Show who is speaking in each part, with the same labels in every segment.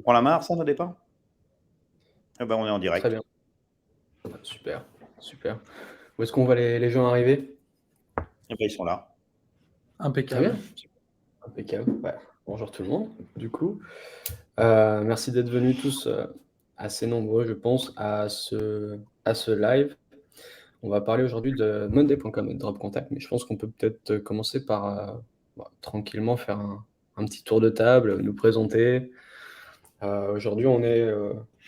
Speaker 1: prends la main, Arsène, au départ? Eh ben, on est en
Speaker 2: Très
Speaker 1: direct.
Speaker 2: bien. Super, super. Où est-ce qu'on voit les gens arriver?
Speaker 1: Eh ben, ils sont là.
Speaker 2: Très bien,
Speaker 3: Impeccable.
Speaker 2: impeccable. Ouais. Bonjour tout le monde, du coup. Merci d'être venus tous assez nombreux, je pense, à ce live. On va parler aujourd'hui de Monday.com et de Drop Contact, mais je pense qu'on peut peut-être commencer par tranquillement faire un petit tour de table, nous présenter. Aujourd'hui, on est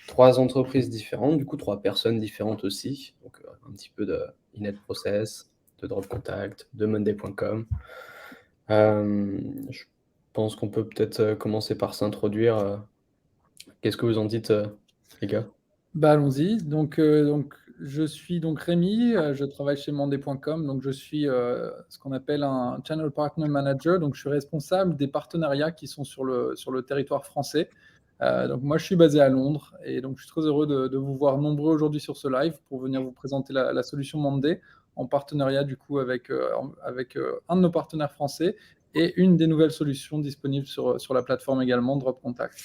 Speaker 2: 3 entreprises différentes, du coup 3 personnes différentes aussi. Donc un petit peu de Inet Process, de Drop Contact, de Monday.com. Je pense qu'on peut peut-être commencer par s'introduire. Qu'est-ce que vous en dites, les gars?
Speaker 3: Bah, allons-y. Donc, je suis donc Rémi, je travaille chez Monday.com. Donc, je suis ce qu'on appelle un Channel Partner Manager. Donc, je suis responsable des partenariats qui sont sur le territoire français. Donc, moi, je suis basé à Londres et donc je suis très heureux de vous voir nombreux aujourd'hui sur ce live pour venir vous présenter la solution Monday en partenariat du coup avec un de nos partenaires français et une des nouvelles solutions disponibles sur la plateforme également, Drop Contact.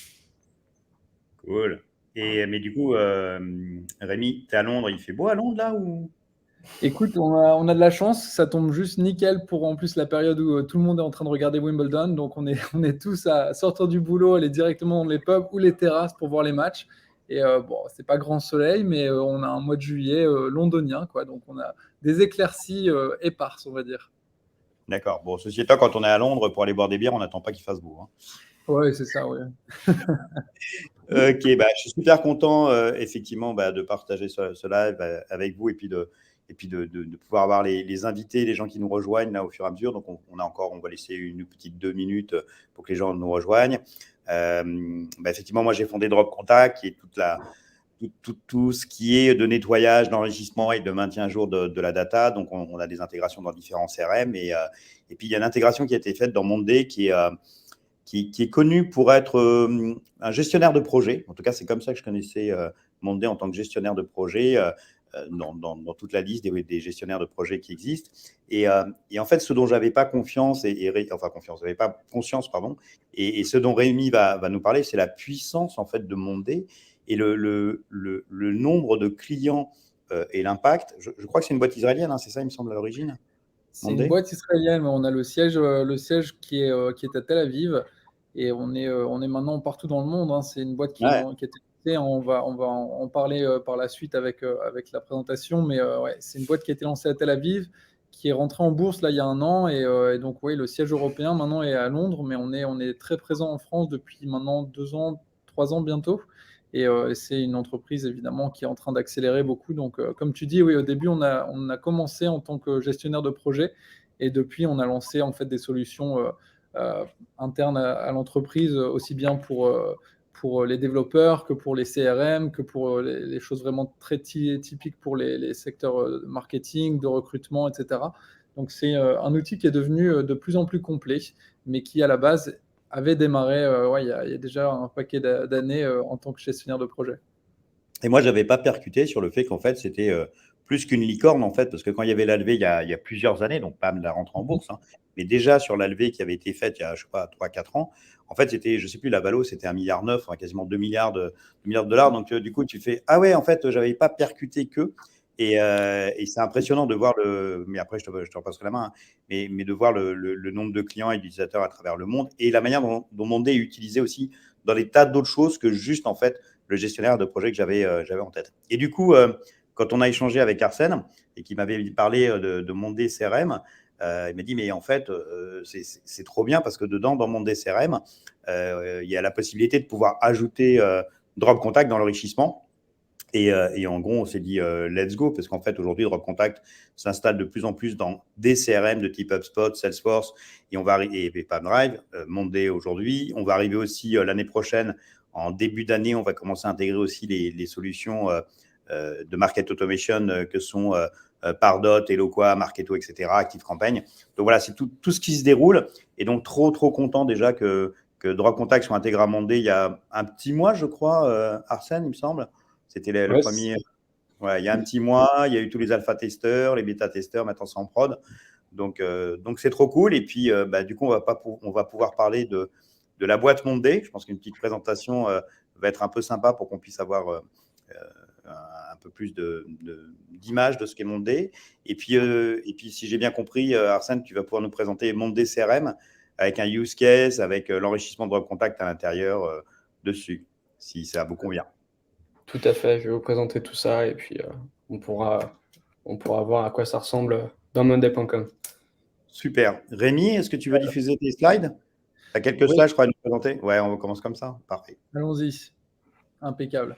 Speaker 1: Cool. Mais du coup, Rémi, tu es à Londres. Il fait beau à Londres, là, ou?
Speaker 3: Écoute, on a de la chance, ça tombe juste nickel pour en plus la période où tout le monde est en train de regarder Wimbledon. Donc on est tous à sortir du boulot, aller directement dans les pubs ou les terrasses pour voir les matchs. Et bon, c'est pas grand soleil, mais on a un mois de juillet londonien, quoi. Donc on a des éclaircies éparses, on va dire.
Speaker 1: D'accord. Bon, ceci étant, quand on est à Londres, pour aller boire des bières, on n'attend pas qu'il fasse beau, hein.
Speaker 3: Ouais, c'est ça, ouais.
Speaker 1: Ok, bah, je suis super content, effectivement, bah, de partager ce live avec vous et puis de pouvoir avoir les invités, les gens qui nous rejoignent là au fur et à mesure. Donc, on va laisser une petite 2 minutes pour que les gens nous rejoignent. Bah, effectivement, moi, j'ai fondé Drop Contact, qui est tout ce qui est de nettoyage, d'enrichissement et de maintien à jour de la data. Donc, on a des intégrations dans différents CRM. Et puis, il y a une intégration qui a été faite dans Monday qui est connu pour être un gestionnaire de projet. En tout cas, c'est comme ça que je connaissais Monday en tant que gestionnaire de projet dans toute la liste des gestionnaires de projets qui existent. Et en fait, ce dont j'avais pas confiance, j'avais pas conscience, pardon, et ce dont Rémi va nous parler, c'est la puissance en fait de Monday et le nombre de clients et l'impact. Je crois que c'est une boîte israélienne, hein, c'est ça, il me semble, à l'origine.
Speaker 3: C'est une
Speaker 1: Monday.
Speaker 3: boîte israélienne, mais on a le siège qui est à Tel Aviv et on est maintenant partout dans le monde, hein. C'est une boîte
Speaker 1: Ouais.
Speaker 3: qui a été lancée. On va en parler par la suite avec la présentation, mais ouais, c'est une boîte qui a été lancée à Tel Aviv, qui est rentrée en bourse là il y a un an et donc oui, le siège européen maintenant est à Londres, mais on est très présent en France depuis maintenant 2 ans, 3 ans bientôt. Et c'est une entreprise évidemment qui est en train d'accélérer beaucoup. Donc, comme tu dis, oui, au début, on a commencé en tant que gestionnaire de projet et depuis, on a lancé en fait des solutions euh, internes à l'entreprise, aussi bien pour les développeurs que pour les CRM, que pour les choses vraiment très typiques pour les secteurs de marketing, de recrutement, etc. Donc, c'est un outil qui est devenu de plus en plus complet, mais qui à la base avait démarré ouais, il y a déjà un paquet d'années en tant que gestionnaire de projet.
Speaker 1: Et moi, je n'avais pas percuté sur le fait qu'en fait, c'était plus qu'une licorne, en fait, parce que quand il y avait la levée il y a plusieurs années, donc pas la rentrée en bourse, hein, mais déjà sur la levée qui avait été faite il y a, je sais pas, 3-4 ans, en fait, c'était, je sais plus, la valo, c'était 1,9 milliard, enfin, quasiment 2 milliards de dollars. Donc, du coup, tu fais, ah ouais, en fait, j'avais pas percuté que. Et c'est impressionnant de voir mais après, je te repasserai la main, hein, mais de voir le nombre de clients et d'utilisateurs à travers le monde et la manière dont Monday est utilisé aussi dans des tas d'autres choses que juste, en fait, le gestionnaire de projet que j'avais en tête. Et du coup, quand on a échangé avec Arsène et qu'il m'avait parlé de Monday CRM, il m'a dit, mais en fait, c'est trop bien parce que dedans, dans Monday CRM, il y a la possibilité de pouvoir ajouter Drop Contact dans l'enrichissement. Et en gros, on s'est dit, let's go, parce qu'en fait, aujourd'hui, Drop Contact s'installe de plus en plus dans des CRM de type HubSpot, Salesforce, et PampDrive, Monday aujourd'hui. On va arriver aussi l'année prochaine, en début d'année, on va commencer à intégrer aussi les solutions de market automation que sont Pardot, Eloqua, Marketo, etc., ActiveCampaign. Donc voilà, c'est tout ce qui se déroule. Et donc, trop content déjà que Drop Contact soit intégré à Monday il y a un petit mois, je crois, Arsène, il me semble. C'était le
Speaker 2: Ouais,
Speaker 1: premier. Ouais, il y a un petit mois, il y a eu tous les alpha-testeurs, les bêta-testeurs, maintenant c'est en prod. Donc, c'est trop cool. Et puis, du coup, on va pouvoir parler de la boîte Monday. Je pense qu'une petite présentation va être un peu sympa pour qu'on puisse avoir un peu plus d'images de ce qu'est Monday. Et puis, si j'ai bien compris, Arsène, tu vas pouvoir nous présenter Monday CRM avec un use case, avec l'enrichissement de Drop Contact à l'intérieur dessus, si ça vous convient.
Speaker 2: Tout à fait, je vais vous présenter tout ça et puis on pourra voir à quoi ça ressemble dans monday.com.
Speaker 1: Super. Rémi, est-ce que tu veux diffuser tes slides? Tu as quelques
Speaker 3: Oui.
Speaker 1: slides, je crois, à nous présenter. Ouais, on commence comme ça. Parfait.
Speaker 3: Allons-y. Impeccable.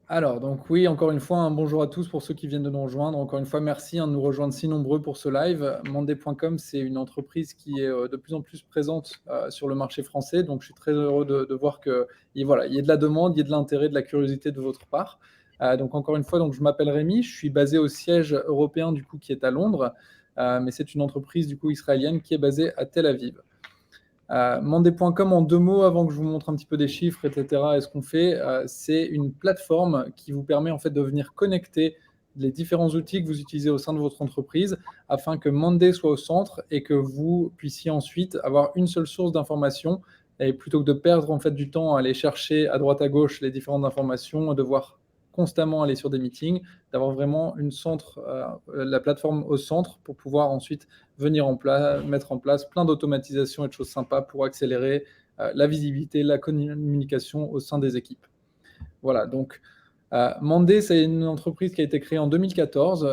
Speaker 3: Alors, donc oui, encore une fois, un bonjour à tous pour ceux qui viennent de nous rejoindre. Encore une fois, merci de nous rejoindre si nombreux pour ce live. Monday.com, c'est une entreprise qui est de plus en plus présente sur le marché français. Donc, je suis très heureux de voir qu'il y ait de la demande, il y ait de l'intérêt, de la curiosité de votre part. Donc, encore une fois, donc, je m'appelle Rémi. Je suis basé au siège européen du coup, qui est à Londres. Mais c'est une entreprise du coup israélienne qui est basée à Tel Aviv. Monday.com en 2 mots avant que je vous montre un petit peu des chiffres, etc. Et ce qu'on fait, c'est une plateforme qui vous permet en fait de venir connecter les différents outils que vous utilisez au sein de votre entreprise afin que Monday soit au centre et que vous puissiez ensuite avoir une seule source d'information et plutôt que de perdre en fait du temps à aller chercher à droite à gauche les différentes informations, devoir constamment aller sur des meetings, d'avoir vraiment la plateforme au centre pour pouvoir ensuite venir mettre en place plein d'automatisation et de choses sympas pour accélérer la visibilité, la communication au sein des équipes. Voilà, donc Monday, c'est une entreprise qui a été créée en 2014.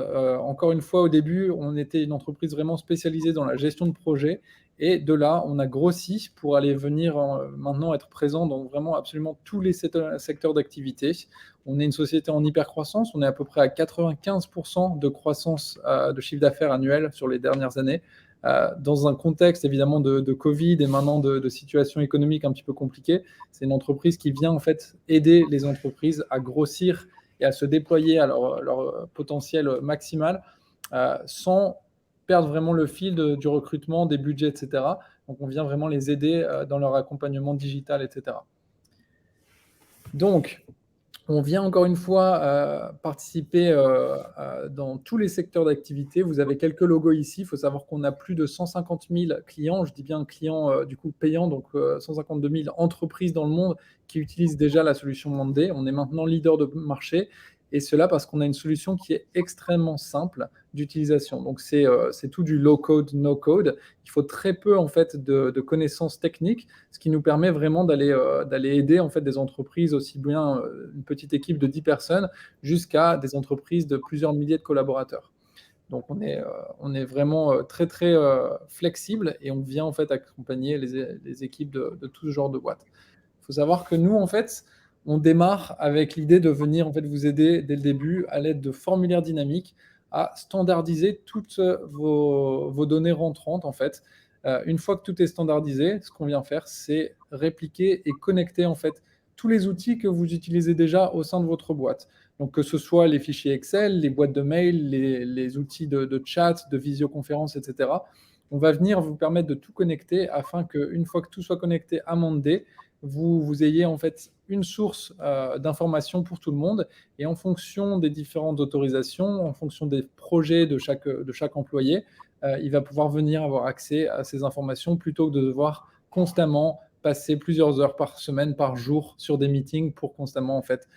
Speaker 3: Encore une fois, au début, on était une entreprise vraiment spécialisée dans la gestion de projets. Et de là, on a grossi pour aller venir maintenant être présent dans vraiment absolument tous les secteurs d'activité. On est une société en hyper-croissance. On est à peu près à 95% de croissance de chiffre d'affaires annuel sur les dernières années. Dans un contexte évidemment de Covid et maintenant de situation économique un petit peu compliquée. C'est une entreprise qui vient en fait aider les entreprises à grossir et à se déployer à leur potentiel maximal sans perdre vraiment le fil du recrutement, des budgets, etc. Donc on vient vraiment les aider dans leur accompagnement digital, etc. Donc, on vient encore une fois participer dans tous les secteurs d'activité. Vous avez quelques logos ici. Il faut savoir qu'on a plus de 150 000 clients. Je dis bien clients du coup payants, donc 152 000 entreprises dans le monde qui utilisent déjà la solution Monday. On est maintenant leader de marché. Et cela parce qu'on a une solution qui est extrêmement simple d'utilisation. Donc, c'est tout du low-code, no-code. Il faut très peu en fait, de connaissances techniques, ce qui nous permet vraiment d'aller aider en fait, des entreprises, aussi bien une petite équipe de 10 personnes, jusqu'à des entreprises de plusieurs milliers de collaborateurs. Donc, on est vraiment très, très flexible et on vient en fait, accompagner les équipes de tout genre de boîtes. Il faut savoir que nous, en fait, on démarre avec l'idée de venir en fait, vous aider dès le début à l'aide de formulaires dynamiques à standardiser toutes vos données rentrantes. En fait. Une fois que tout est standardisé, ce qu'on vient faire, c'est répliquer et connecter en fait, tous les outils que vous utilisez déjà au sein de votre boîte. Donc, que ce soit les fichiers Excel, les boîtes de mail, les outils de chat, de visioconférence, etc. On va venir vous permettre de tout connecter afin qu'une fois que tout soit connecté à Monday, vous ayez en fait une source d'information pour tout le monde et en fonction des différentes autorisations, en fonction des projets de chaque employé, il va pouvoir venir avoir accès à ces informations plutôt que de devoir constamment passer plusieurs heures par semaine, par jour sur des meetings pour constamment en fait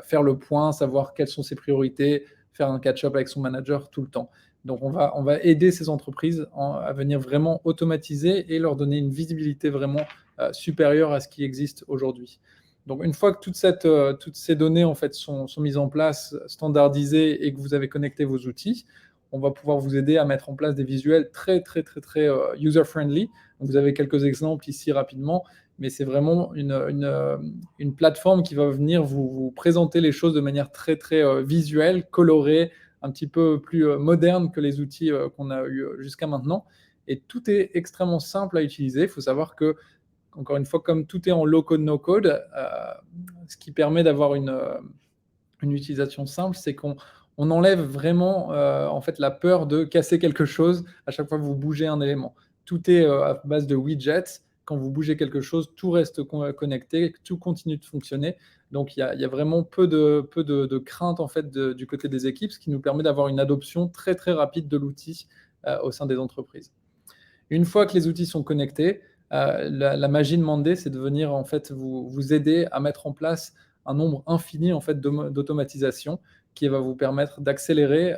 Speaker 3: faire le point, savoir quelles sont ses priorités, faire un catch-up avec son manager tout le temps. Donc on va aider ces entreprises à venir vraiment automatiser et leur donner une visibilité vraiment supérieure à ce qui existe aujourd'hui. Donc une fois que toutes ces données en fait, sont mises en place, standardisées et que vous avez connecté vos outils, on va pouvoir vous aider à mettre en place des visuels très, très, très, très user-friendly. Vous avez quelques exemples ici rapidement, mais c'est vraiment une plateforme qui va venir vous présenter les choses de manière très, très visuelle, colorée, un petit peu plus moderne que les outils qu'on a eu jusqu'à maintenant. Et tout est extrêmement simple à utiliser. Il faut savoir que, encore une fois, comme tout est en low-code, no-code, ce qui permet d'avoir une utilisation simple, c'est qu'on enlève vraiment en fait, la peur de casser quelque chose à chaque fois que vous bougez un élément. Tout est à base de widgets. Quand vous bougez quelque chose, tout reste connecté, tout continue de fonctionner. Donc, il y a vraiment peu de crainte en fait, du côté des équipes, ce qui nous permet d'avoir une adoption très, très rapide de l'outil au sein des entreprises. Une fois que les outils sont connectés, La magie de Monday, c'est de venir en fait vous aider à mettre en place un nombre infini en fait d'automatisation qui va vous permettre d'accélérer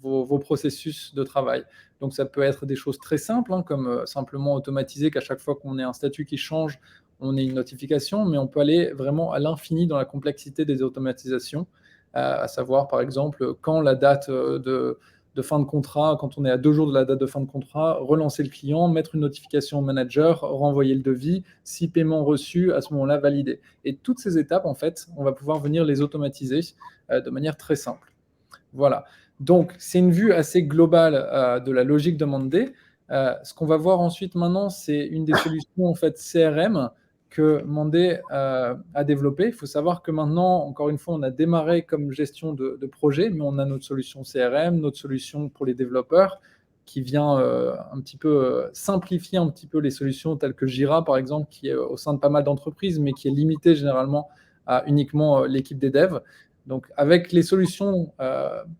Speaker 3: vos processus de travail. Donc ça peut être des choses très simples, hein, comme simplement automatiser qu'à chaque fois qu'on ait un statut qui change, on ait une notification, mais on peut aller vraiment à l'infini dans la complexité des automatisations, à savoir par exemple quand la date de fin de contrat, quand on est à 2 jours de la date de fin de contrat, relancer le client, mettre une notification au manager, renvoyer le devis, si paiement reçu, à ce moment-là, valider. Et toutes ces étapes, en fait, on va pouvoir venir les automatiser de manière très simple. Voilà. Donc, c'est une vue assez globale de la logique de Monday. Ce qu'on va voir ensuite maintenant, c'est une des solutions en fait CRM que Monday a développé. Il faut savoir que maintenant, encore une fois, on a démarré comme gestion de projet, mais on a notre solution CRM, notre solution pour les développeurs, qui vient un petit peu simplifier un petit peu les solutions telles que Jira, par exemple, qui est au sein de pas mal d'entreprises, mais qui est limitée généralement à uniquement l'équipe des devs. Donc, avec les solutions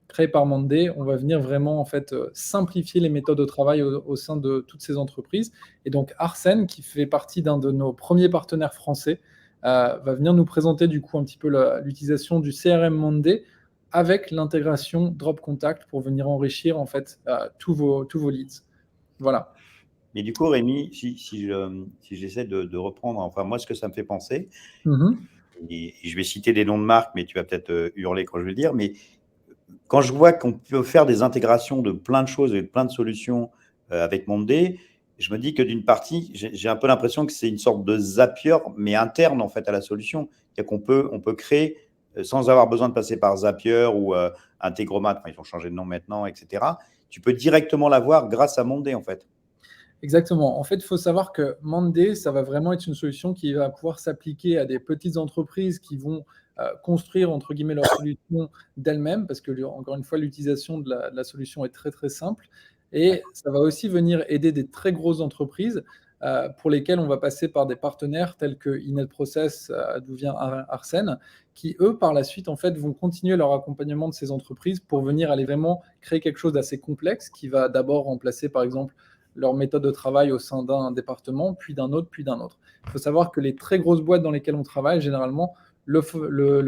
Speaker 3: créées par Monday, on va venir vraiment en fait simplifier les méthodes de travail au sein de toutes ces entreprises. Et donc, Arsène, qui fait partie d'un de nos premiers partenaires français, va venir nous présenter du coup un petit peu l'utilisation du CRM Monday avec l'intégration Drop Contact pour venir enrichir en fait tous vos leads. Voilà.
Speaker 1: Mais du coup, Rémi, si j'essaie de reprendre, enfin moi, ce que ça me fait penser, et je vais citer des noms de marques, mais tu vas peut-être hurler quand je vais le dire, mais quand je vois qu'on peut faire des intégrations de plein de choses et de plein de solutions avec Monday, je me dis que d'une partie, j'ai un peu l'impression que c'est une sorte de Zapier, mais interne en fait à la solution. C'est-à-dire on peut créer sans avoir besoin de passer par Zapier ou Integromat, enfin ils ont changé de nom maintenant, etc. Tu peux directement l'avoir grâce à Monday en fait.
Speaker 3: Exactement. En fait, il faut savoir que Monday, ça va vraiment être une solution qui va pouvoir s'appliquer à des petites entreprises qui vont construire, entre guillemets, leur solution d'elles-mêmes, parce que, encore une fois, l'utilisation de la solution est très, très simple. Et ça va aussi venir aider des très grosses entreprises pour lesquelles on va passer par des partenaires tels que InetProcess, d'où vient Arsène, qui, eux, par la suite, en fait, vont continuer leur accompagnement de ces entreprises pour venir aller vraiment créer quelque chose d'assez complexe qui va d'abord remplacer, par exemple, leur méthode de travail au sein d'un département, puis d'un autre, puis d'un autre. Il faut savoir que les très grosses boîtes dans lesquelles on travaille, généralement, le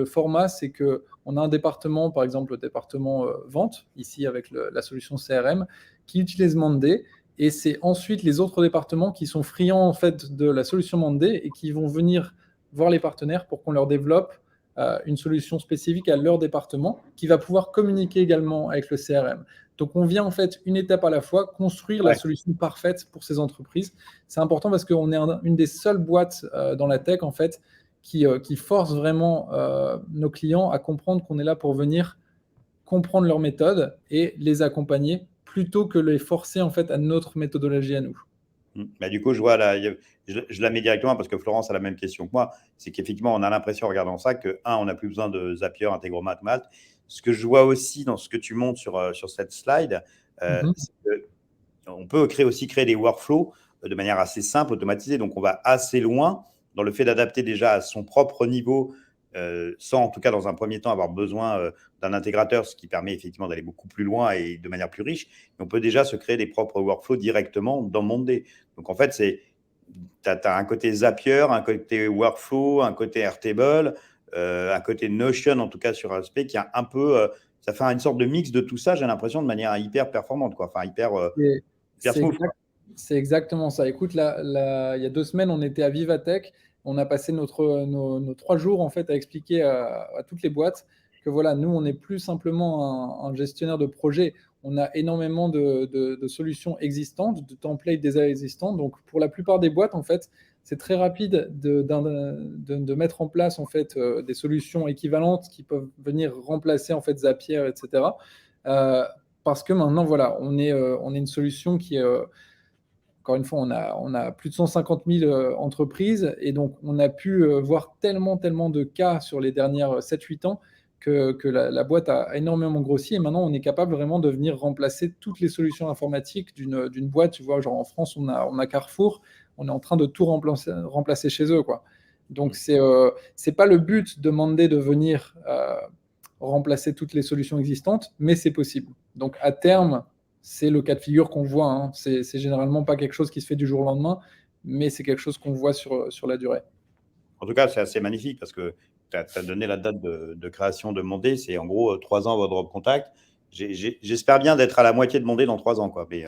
Speaker 3: format, c'est qu'on a un département, par exemple le département vente, ici avec la solution CRM, qui utilise Monday, et c'est ensuite les autres départements qui sont friands en fait de la solution Monday et qui vont venir voir les partenaires pour qu'on leur développe une solution spécifique à leur département qui va pouvoir communiquer également avec le CRM. Donc, on vient en fait une étape à la fois construire la solution parfaite pour ces entreprises. C'est important parce qu'on est une des seules boîtes dans la tech en fait qui force vraiment nos clients à comprendre qu'on est là pour venir comprendre leurs méthodes et les accompagner plutôt que les forcer en fait à notre méthodologie à nous.
Speaker 1: Bah, du coup, je vois là, je la mets directement parce que Florence a la même question que moi. C'est qu'effectivement, on a l'impression en regardant ça que, on n'a plus besoin de Zapier, Integromat, Malte. Ce que je vois aussi dans ce que tu montres sur cette slide, c'est qu'on peut créer des workflows de manière assez simple, automatisée. Donc, on va assez loin dans le fait d'adapter déjà à son propre niveau, sans en tout cas dans un premier temps avoir besoin d'un intégrateur, ce qui permet effectivement d'aller beaucoup plus loin et de manière plus riche. Mais on peut déjà se créer des propres workflows directement dans Monday. Donc, en fait, tu as un côté Zapier, un côté workflow, un côté Airtable, un côté Notion, en tout cas sur Aspect, qui a un peu, ça fait une sorte de mix de tout ça, j'ai l'impression, de manière hyper performante, quoi. Enfin, hyper smooth.
Speaker 3: C'est exactement ça. Écoute, il y a 2 semaines, on était à Vivatech. On a passé nos 3 jours en fait à expliquer à toutes les boîtes que voilà, nous, on n'est plus simplement un gestionnaire de projet. On a énormément de solutions existantes, de templates déjà existants. Donc, pour la plupart des boîtes, en fait, c'est très rapide de mettre en place en fait des solutions équivalentes qui peuvent venir remplacer en fait Zapier, etc. Parce que maintenant, voilà, on est une solution qui est encore une fois, on a plus de 150 000 entreprises et donc on a pu voir tellement de cas sur les dernières 7-8 ans que la boîte a énormément grossi et maintenant on est capable vraiment de venir remplacer toutes les solutions informatiques d'une boîte. Tu vois, genre en France, on a Carrefour, on est en train de tout remplacer chez eux, quoi. Donc, c'est pas le but de Monday de venir remplacer toutes les solutions existantes, mais c'est possible. Donc, à terme, c'est le cas de figure qu'on voit. C'est généralement pas quelque chose qui se fait du jour au lendemain, mais c'est quelque chose qu'on voit sur la durée.
Speaker 1: En tout cas, c'est assez magnifique parce que tu as donné la date de création de Mondé. C'est en gros 3 ans votre drop contact. J'espère bien d'être à la moitié de Mondé dans 3 ans, quoi. Mais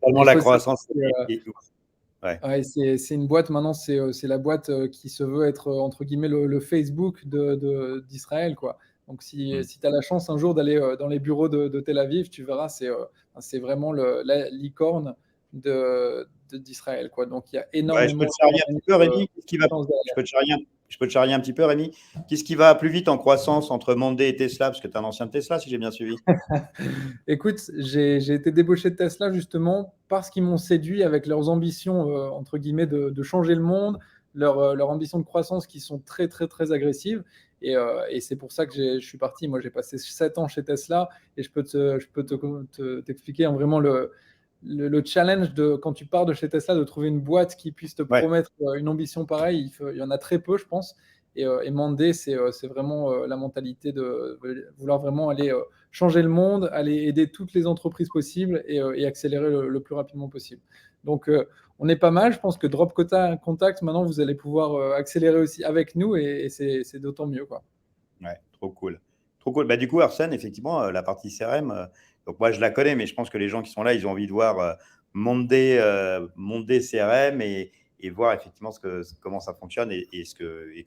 Speaker 1: tellement la croissance est ouf. Ouais.
Speaker 3: Ouais, c'est une boîte maintenant, c'est la boîte qui se veut être entre guillemets le Facebook d'Israël, quoi. Donc si tu as la chance un jour d'aller dans les bureaux de Tel Aviv, tu verras, c'est vraiment la licorne d'Israël, quoi. Donc il y a
Speaker 1: Ouais, je peux
Speaker 3: énormément
Speaker 1: te charrier un petit peu, Rémi. Je peux te charrier un petit peu, Rémi. Qu'est-ce qui va plus vite en croissance entre Mondé et Tesla? Parce que tu es un ancien de Tesla, si j'ai bien suivi.
Speaker 3: Écoute, j'ai été débauché de Tesla justement parce qu'ils m'ont séduit avec leurs ambitions, entre guillemets, de changer le monde, leur ambition de croissance qui sont très, très, très agressives. Et c'est pour ça que je suis parti. Moi, j'ai passé 7 ans chez Tesla et je peux t'expliquer vraiment le challenge de quand tu pars de chez Tesla, de trouver une boîte qui puisse te
Speaker 1: Ouais.
Speaker 3: promettre une ambition pareille. Il y en a très peu, je pense. Et Mandé, c'est vraiment la mentalité de vouloir vraiment aller changer le monde, aller aider toutes les entreprises possibles et accélérer le plus rapidement possible. Donc, on est pas mal. Je pense que Drop Contact, maintenant, vous allez pouvoir accélérer aussi avec nous et c'est d'autant mieux, quoi.
Speaker 1: Ouais, trop cool. Trop cool. Bah, du coup, Arsène, effectivement, la partie CRM, donc moi, je la connais, mais je pense que les gens qui sont là, ils ont envie de voir Mondé CRM et voir effectivement comment ça fonctionne et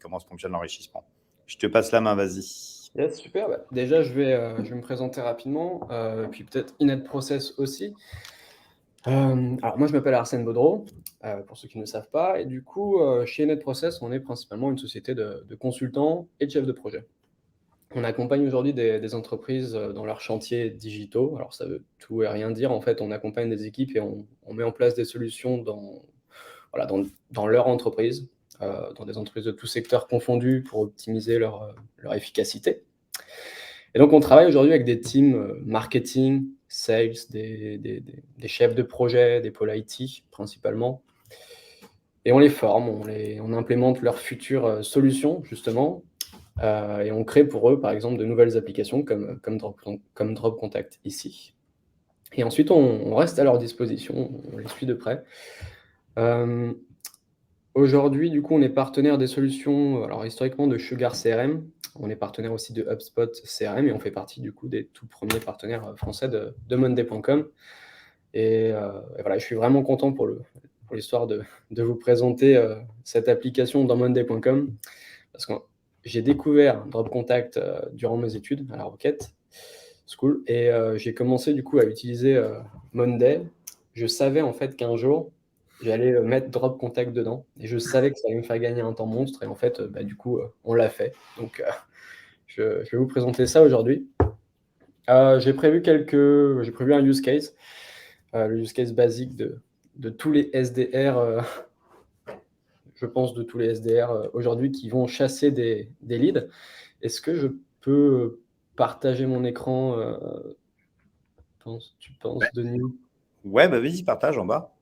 Speaker 1: comment ça fonctionne l'enrichissement. Je te passe la main, vas-y.
Speaker 2: Yes, super. Bah, déjà, je vais me présenter rapidement, puis peut-être Ined Process aussi. Alors, moi, je m'appelle Arsène Baudreau, pour ceux qui ne le savent pas. Et du coup, chez Ined Process, on est principalement une société de consultants et de chefs de projet. On accompagne aujourd'hui des entreprises dans leurs chantiers digitaux. Alors, ça veut tout et rien dire. En fait, on accompagne des équipes et on met en place des solutions dans leur entreprise, dans des entreprises de tous secteurs confondus pour optimiser leur efficacité. Et donc, on travaille aujourd'hui avec des teams marketing, sales, des chefs de projet, des pôles IT principalement. Et on les forme, on implémente leurs futures solutions, justement, et on crée pour eux, par exemple, de nouvelles applications comme Drop Contact ici. Et ensuite, on reste à leur disposition, on les suit de près. Aujourd'hui, du coup, on est partenaire des solutions, alors historiquement de Sugar CRM, on est partenaire aussi de HubSpot CRM et on fait partie du coup des tout premiers partenaires français de Monday.com. Et voilà, je suis vraiment content pour l'histoire de vous présenter cette application dans Monday.com parce que j'ai découvert Drop Contact durant mes études à la Roquette School et j'ai commencé du coup à utiliser Monday. Je savais en fait qu'un jour, j'allais mettre Drop Contact dedans et je savais que ça allait me faire gagner un temps monstre et en fait, du coup, on l'a fait. Donc, je vais vous présenter ça aujourd'hui. J'ai prévu un use case, le use case basique de tous les SDR, je pense de tous les SDR aujourd'hui qui vont chasser des leads. Est-ce que je peux partager mon écran, tu penses, Denis?
Speaker 1: Ouais, bah vas-y, partage en bas.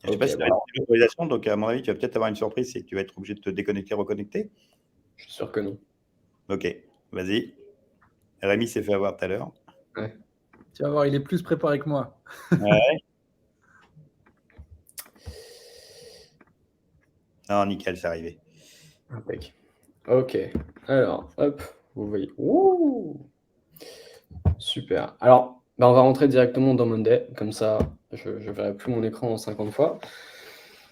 Speaker 1: Je ne sais pas si tu as
Speaker 2: Alors,
Speaker 1: une autorisation, donc à mon avis, tu vas peut-être avoir une surprise, c'est que tu vas être obligé de te déconnecter, reconnecter.
Speaker 2: je suis sûr que non.
Speaker 1: Ok, vas-y. Rémi s'est fait avoir tout à l'heure.
Speaker 2: Ouais.
Speaker 3: Tu vas voir, il est plus préparé que moi.
Speaker 1: Ouais. Non, nickel, c'est arrivé.
Speaker 2: Impec. Ok. Alors, hop, vous voyez. Ouh, super. Alors, on va rentrer directement dans Monday. Comme ça, je ne verrai plus mon écran en 50 fois.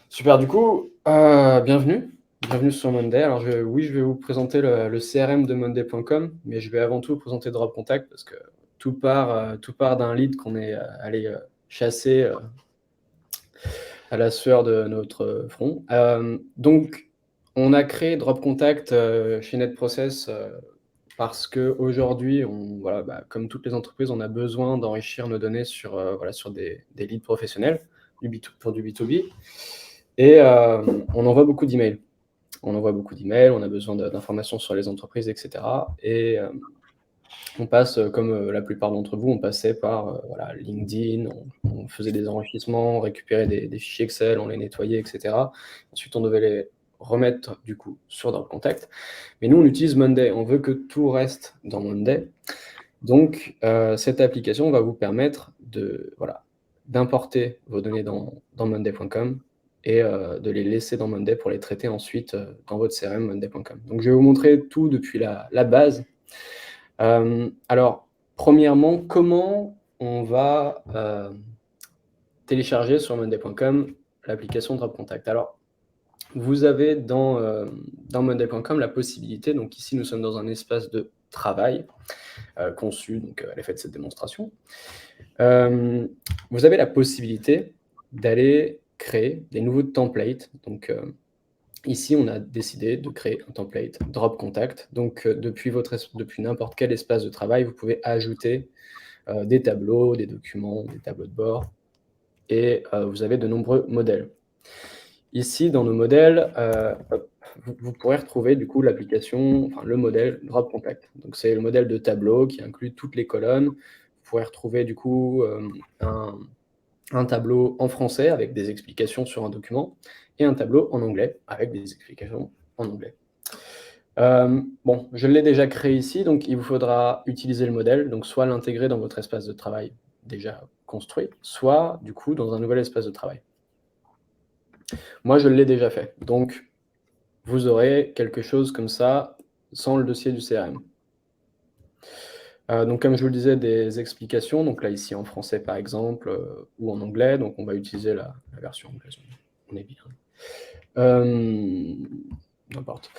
Speaker 2: Super, du coup, bienvenue. Bienvenue sur Monday. Alors, je vais vous présenter le CRM de Monday.com, mais je vais avant tout vous présenter Drop Contact parce que tout part d'un lead qu'on est allé chasser à la sueur de notre front. Donc, on a créé Drop Contact chez NetProcess parce qu'aujourd'hui, comme toutes les entreprises, on a besoin d'enrichir nos données sur des leads professionnels pour du B2B. Et on envoie beaucoup d'emails. On a besoin d'informations sur les entreprises, etc. Et on passe, comme la plupart d'entre vous, on passait par LinkedIn, on faisait des enrichissements, on récupérait des fichiers Excel, on les nettoyait, etc. Ensuite, on devait les remettre du coup sur Drop Contact. Mais nous, on utilise Monday. On veut que tout reste dans Monday. Donc, cette application va vous permettre d'importer vos données dans Monday.com et de les laisser dans Monday pour les traiter ensuite dans votre CRM monday.com. Donc, je vais vous montrer tout depuis la base. Alors, premièrement, comment on va télécharger sur monday.com l'application Drop Contact. Alors, vous avez dans monday.com la possibilité, donc ici nous sommes dans un espace de travail conçu donc, à l'effet de cette démonstration. Vous avez la possibilité d'aller créer des nouveaux templates. Donc ici, on a décidé de créer un template Drop Contact. Donc depuis n'importe quel espace de travail, vous pouvez ajouter des tableaux, des documents, des tableaux de bord, et vous avez de nombreux modèles. Ici, dans nos modèles, vous pourrez retrouver du coup l'application, enfin le modèle Drop Contact. Donc c'est le modèle de tableau qui inclut toutes les colonnes. Vous pourrez retrouver du coup un tableau en français avec des explications sur un document et un tableau en anglais avec des explications en anglais. Bon, je l'ai déjà créé ici, donc il vous faudra utiliser le modèle, donc soit l'intégrer dans votre espace de travail déjà construit, soit du coup dans un nouvel espace de travail. Moi, je l'ai déjà fait, donc vous aurez quelque chose comme ça sans le dossier du CRM. Donc comme je vous le disais, des explications, donc là ici en français par exemple, ou en anglais, donc on va utiliser la version anglaise, on est bien. N'importe.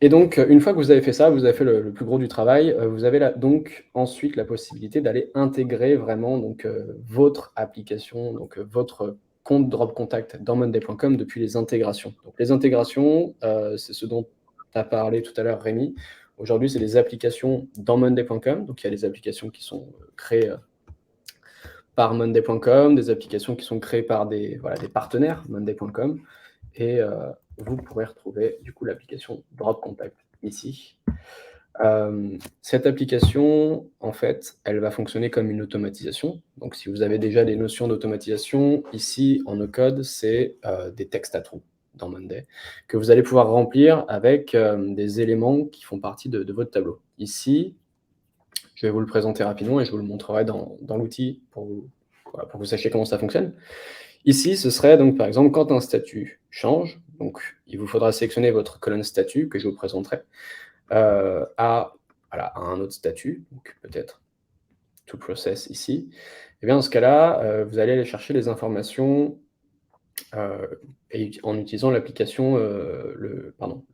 Speaker 2: Et donc, une fois que vous avez fait ça, vous avez fait le plus gros du travail, vous avez donc ensuite la possibilité d'aller intégrer vraiment donc, votre application, donc votre compte Drop Contact dans monday.com depuis les intégrations. Donc les intégrations, c'est ce dont tu as parlé tout à l'heure, Rémi. Aujourd'hui, c'est des applications dans monday.com. Donc il y a des applications qui sont créées par monday.com, des applications qui sont créées par des partenaires monday.com. Et vous pourrez retrouver du coup l'application Drop Contact ici. Cette application, en fait, elle va fonctionner comme une automatisation. Donc, si vous avez déjà des notions d'automatisation, ici, en no-code, c'est des textes à trous dans Monday que vous allez pouvoir remplir avec des éléments qui font partie de votre tableau. Ici, je vais vous le présenter rapidement et je vous le montrerai dans l'outil pour que vous sachiez comment ça fonctionne. Ici, ce serait donc, par exemple, quand un statut change, donc il vous faudra sélectionner votre colonne statut que je vous présenterai à un autre statut, donc peut-être to process ici. Et bien dans ce cas-là, vous allez aller chercher les informations en utilisant l'application,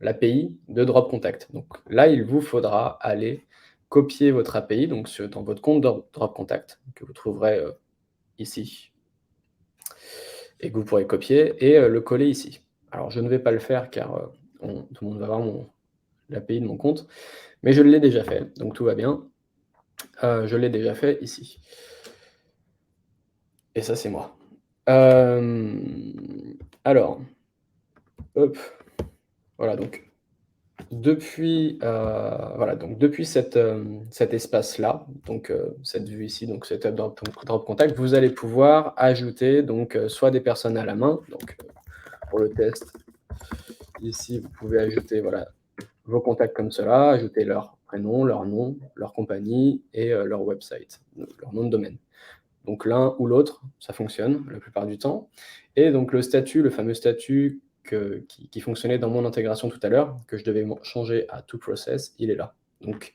Speaker 2: l'API de Drop Contact. Donc là, il vous faudra aller copier votre API donc dans votre compte Drop Contact que vous trouverez ici et que vous pourrez copier et le coller ici. Alors je ne vais pas le faire car tout le monde va voir l'API de mon compte, mais je l'ai déjà fait, donc tout va bien. Je l'ai déjà fait ici. Et ça, c'est moi. Alors, hop, voilà, donc depuis cet espace-là, donc cette vue ici, donc cette Drop Contact, vous allez pouvoir ajouter donc soit des personnes à la main, donc pour le test, ici vous pouvez ajouter vos contacts comme cela, ajouter leur prénom, leur nom, leur compagnie et leur website, leur nom de domaine. Donc l'un ou l'autre, ça fonctionne la plupart du temps. Et donc le statut, le fameux statut qui fonctionnait dans mon intégration tout à l'heure, que je devais changer à to process, il est là. Donc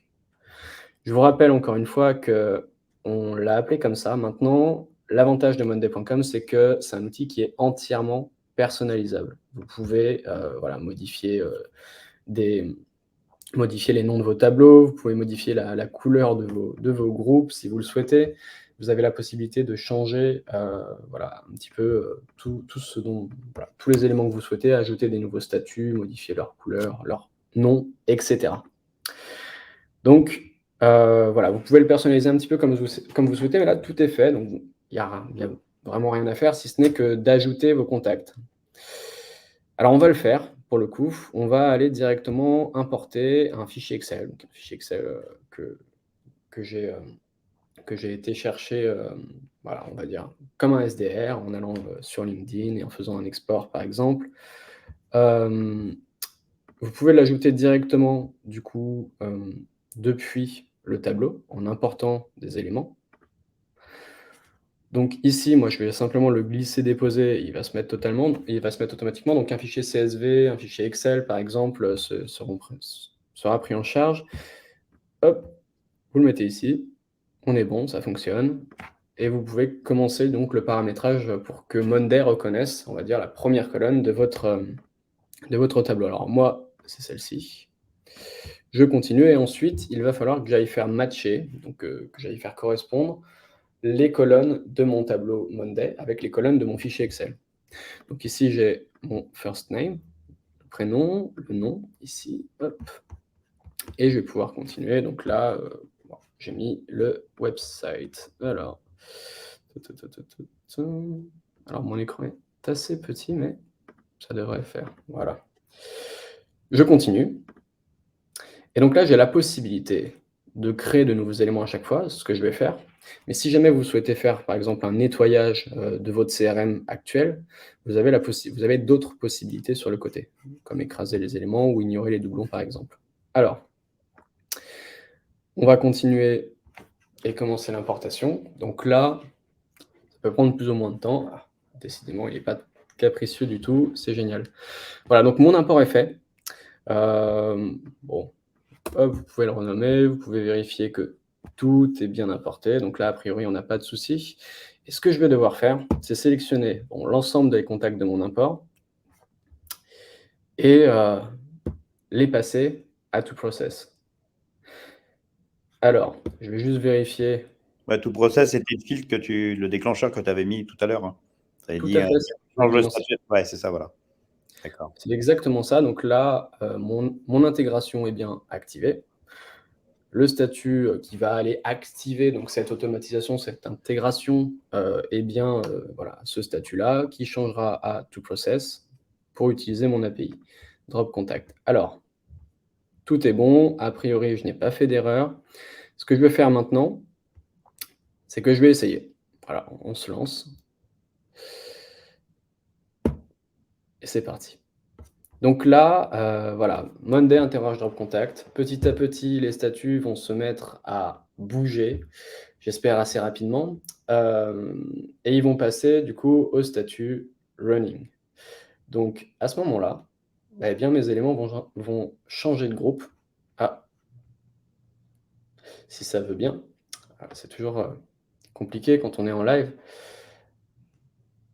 Speaker 2: je vous rappelle encore une fois qu'on l'a appelé comme ça. Maintenant, l'avantage de monday.com, c'est que c'est un outil qui est entièrement personnalisable. Vous pouvez modifier les noms de vos tableaux, vous pouvez modifier la couleur de vos groupes si vous le souhaitez. Vous avez la possibilité de changer un petit peu tous les éléments que vous souhaitez, ajouter des nouveaux statuts, modifier leur couleur, leur nom, etc. Donc, vous pouvez le personnaliser un petit peu comme vous souhaitez, mais là, tout est fait, donc il n'y a vraiment rien à faire, si ce n'est que d'ajouter vos contacts. Alors, on va le faire, pour le coup. On va aller directement importer un fichier Excel, donc un fichier Excel que j'ai été chercher, on va dire, comme un SDR, en allant sur LinkedIn et en faisant un export, par exemple. Vous pouvez l'ajouter directement, du coup, depuis le tableau, en important des éléments. Donc ici, moi, je vais simplement le glisser-déposer, il va se mettre automatiquement. Donc un fichier CSV, un fichier Excel, par exemple, sera pris en charge. Hop, vous le mettez ici, on est bon, ça fonctionne. Et vous pouvez commencer donc le paramétrage pour que Monday reconnaisse, on va dire, la première colonne de votre tableau. Alors moi, c'est celle-ci. Je continue et ensuite, il va falloir que j'aille faire matcher, donc que j'aille faire correspondre les colonnes de mon tableau Monday avec les colonnes de mon fichier Excel. Donc ici, j'ai mon first name, le prénom, le nom, ici, hop, et je vais pouvoir continuer. Donc là, j'ai mis le website. Alors, mon écran est assez petit, mais ça devrait faire. Voilà. Je continue. Et donc là, j'ai la possibilité de créer de nouveaux éléments à chaque fois, ce que je vais faire. Mais si jamais vous souhaitez faire, par exemple, un nettoyage de votre CRM actuel, vous avez d'autres possibilités sur le côté, comme écraser les éléments ou ignorer les doublons, par exemple. Alors, on va continuer et commencer l'importation. Donc là, ça peut prendre plus ou moins de temps. Ah, décidément, il n'est pas capricieux du tout, c'est génial. Voilà, donc mon import est fait. Bon, hop, vous pouvez le renommer, vous pouvez vérifier que tout est bien importé. Donc là, a priori, on n'a pas de souci. Et ce que je vais devoir faire, c'est sélectionner l'ensemble des contacts de mon import et les passer à toProcess. Alors, je vais juste vérifier.
Speaker 1: Ouais, toProcess, c'était le déclencheur que tu avais mis tout à l'heure. Hein. Ça avait
Speaker 2: Tout
Speaker 1: dit,
Speaker 2: à fait, c'est
Speaker 1: change le
Speaker 2: exactement ça.
Speaker 1: statut. Ouais, c'est ça, voilà. D'accord.
Speaker 2: C'est exactement ça. Donc là, mon intégration est bien activée. Le statut qui va aller activer donc cette automatisation, cette intégration, est bien voilà, ce statut-là qui changera à toProcess pour utiliser mon API Drop Contact. Alors, tout est bon. A priori, je n'ai pas fait d'erreur. Ce que je vais faire maintenant, c'est que je vais essayer. Voilà, on se lance. Et c'est parti. Donc là, voilà, Monday interroge Drop Contact. Petit à petit, les statuts vont se mettre à bouger, j'espère assez rapidement. Et ils vont passer du coup au statut Running. Donc à ce moment-là, eh bien, mes éléments vont changer de groupe. Ah, si ça veut bien. C'est toujours compliqué quand on est en live.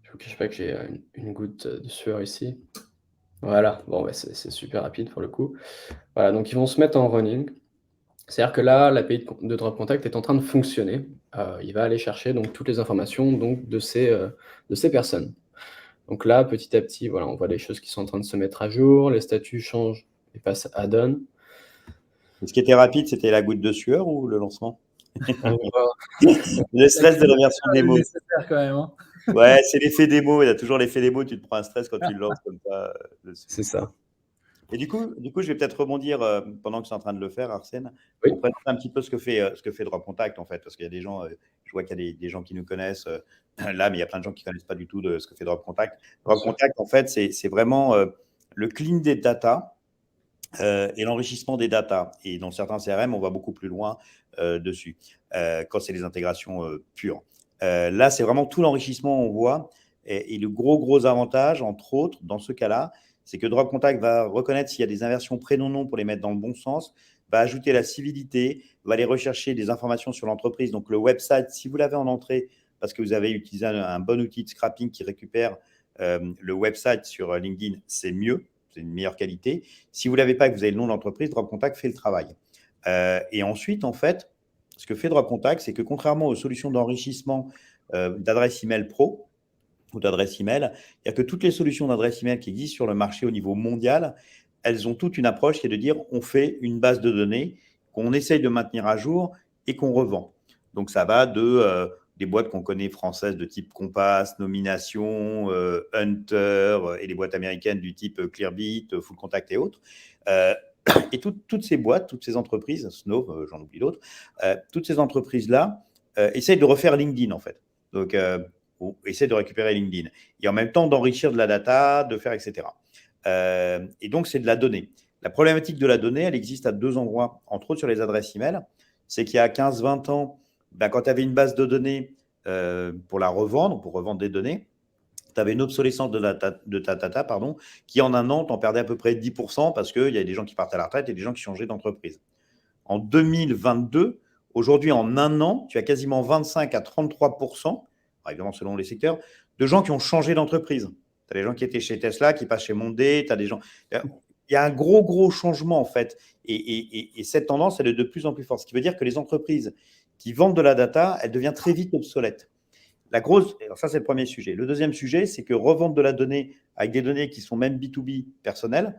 Speaker 2: Je ne vous cache pas que j'ai une goutte de sueur ici. Voilà, bon, ouais, c'est super rapide pour le coup. Voilà, donc ils vont se mettre en running. C'est-à-dire que là, l'API de Drop Contact est en train de fonctionner. Il va aller chercher donc toutes les informations donc, de ces personnes. Donc là, petit à petit, voilà, on voit les choses qui sont en train de se mettre à jour, les statuts changent et passent à add-on.
Speaker 1: Ce qui était rapide, c'était la goutte de sueur ou le lancement?
Speaker 2: On voit
Speaker 1: Le stress de la version démo.
Speaker 3: nécessaire quand même. Hein.
Speaker 1: Ouais, c'est l'effet démo. Il y a toujours l'effet démo. Tu te prends un stress quand tu le lances comme ça.
Speaker 2: c'est ça.
Speaker 1: Et du coup, je vais peut-être rebondir pendant que tu es en train de le faire, Arsène,
Speaker 2: Oui.
Speaker 1: pour présenter un petit peu ce que fait Drop Contact, en fait. Parce qu'il y a des gens, je vois qu'il y a des gens qui nous connaissent là, mais il y a plein de gens qui ne connaissent pas du tout de ce que fait Drop Contact. Drop Contact, en fait, c'est vraiment le clean des data et l'enrichissement des data. Et dans certains CRM, on va beaucoup plus loin dessus, quand c'est des intégrations pures. Là, c'est vraiment tout l'enrichissement, on voit. Et le gros avantage, entre autres, dans ce cas-là, c'est que Drop Contact va reconnaître s'il y a des inversions prénom-nom pour les mettre dans le bon sens, va ajouter la civilité, va aller rechercher des informations sur l'entreprise. Donc, le website, si vous l'avez en entrée, parce que vous avez utilisé un bon outil de scrapping qui récupère le website sur LinkedIn, c'est mieux, c'est une meilleure qualité. Si vous ne l'avez pas et que vous avez le nom de l'entreprise, Drop Contact fait le travail. Et ensuite, en fait, ce que fait Drop Contact, c'est que contrairement aux solutions d'enrichissement d'adresse email pro, ou d'adresse email, il n'y a que toutes les solutions d'adresse email qui existent sur le marché au niveau mondial, elles ont toute une approche qui est de dire on fait une base de données qu'on essaye de maintenir à jour et qu'on revend. Donc ça va de des boîtes qu'on connaît françaises de type Compass, Nomination, Hunter et les boîtes américaines du type Clearbit, Full Contact et autres. Et toutes ces boîtes, toutes ces entreprises, Snow, j'en oublie d'autres, toutes ces entreprises-là essayent de refaire LinkedIn en fait. Donc ou essaie de récupérer LinkedIn et en même temps d'enrichir de la data, de faire etc. Et donc, c'est de la donnée. La problématique de la donnée, elle existe à deux endroits, entre autres sur les adresses email. C'est qu'il y a 15-20 ans, quand tu avais une base de données pour la revendre, pour revendre des données, tu avais une obsolescence de ta data, qui en un an, t'en perdais à peu près 10% parce qu'il y a des gens qui partent à la retraite et des gens qui changeaient d'entreprise. En 2022, aujourd'hui, en un an, tu as quasiment 25 à 33%, évidemment selon les secteurs, de gens qui ont changé d'entreprise. Tu as des gens qui étaient chez Tesla, qui passent chez Monday, tu as des gens… Il y a un gros changement, en fait. Et cette tendance, elle est de plus en plus forte. Ce qui veut dire que les entreprises qui vendent de la data, elles deviennent très vite obsolètes. Alors ça, c'est le premier sujet. Le deuxième sujet, c'est que revendre de la donnée avec des données qui sont même B2B personnelles,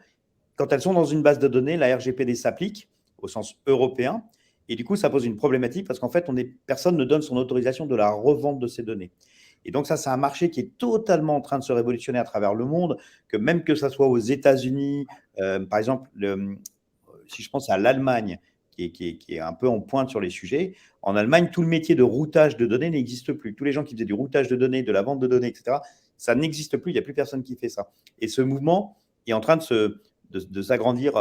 Speaker 1: quand elles sont dans une base de données, la RGPD s'applique au sens européen. Et du coup, ça pose une problématique parce qu'en fait, personne ne donne son autorisation de la revente de ces données. Et donc ça, c'est un marché qui est totalement en train de se révolutionner à travers le monde, que même que ça soit aux États-Unis, par exemple, si je pense à l'Allemagne, qui est un peu en pointe sur les sujets, en Allemagne, tout le métier de routage de données n'existe plus. Tous les gens qui faisaient du routage de données, de la vente de données, etc., ça n'existe plus, il n'y a plus personne qui fait ça. Et ce mouvement est en train de s'agrandir,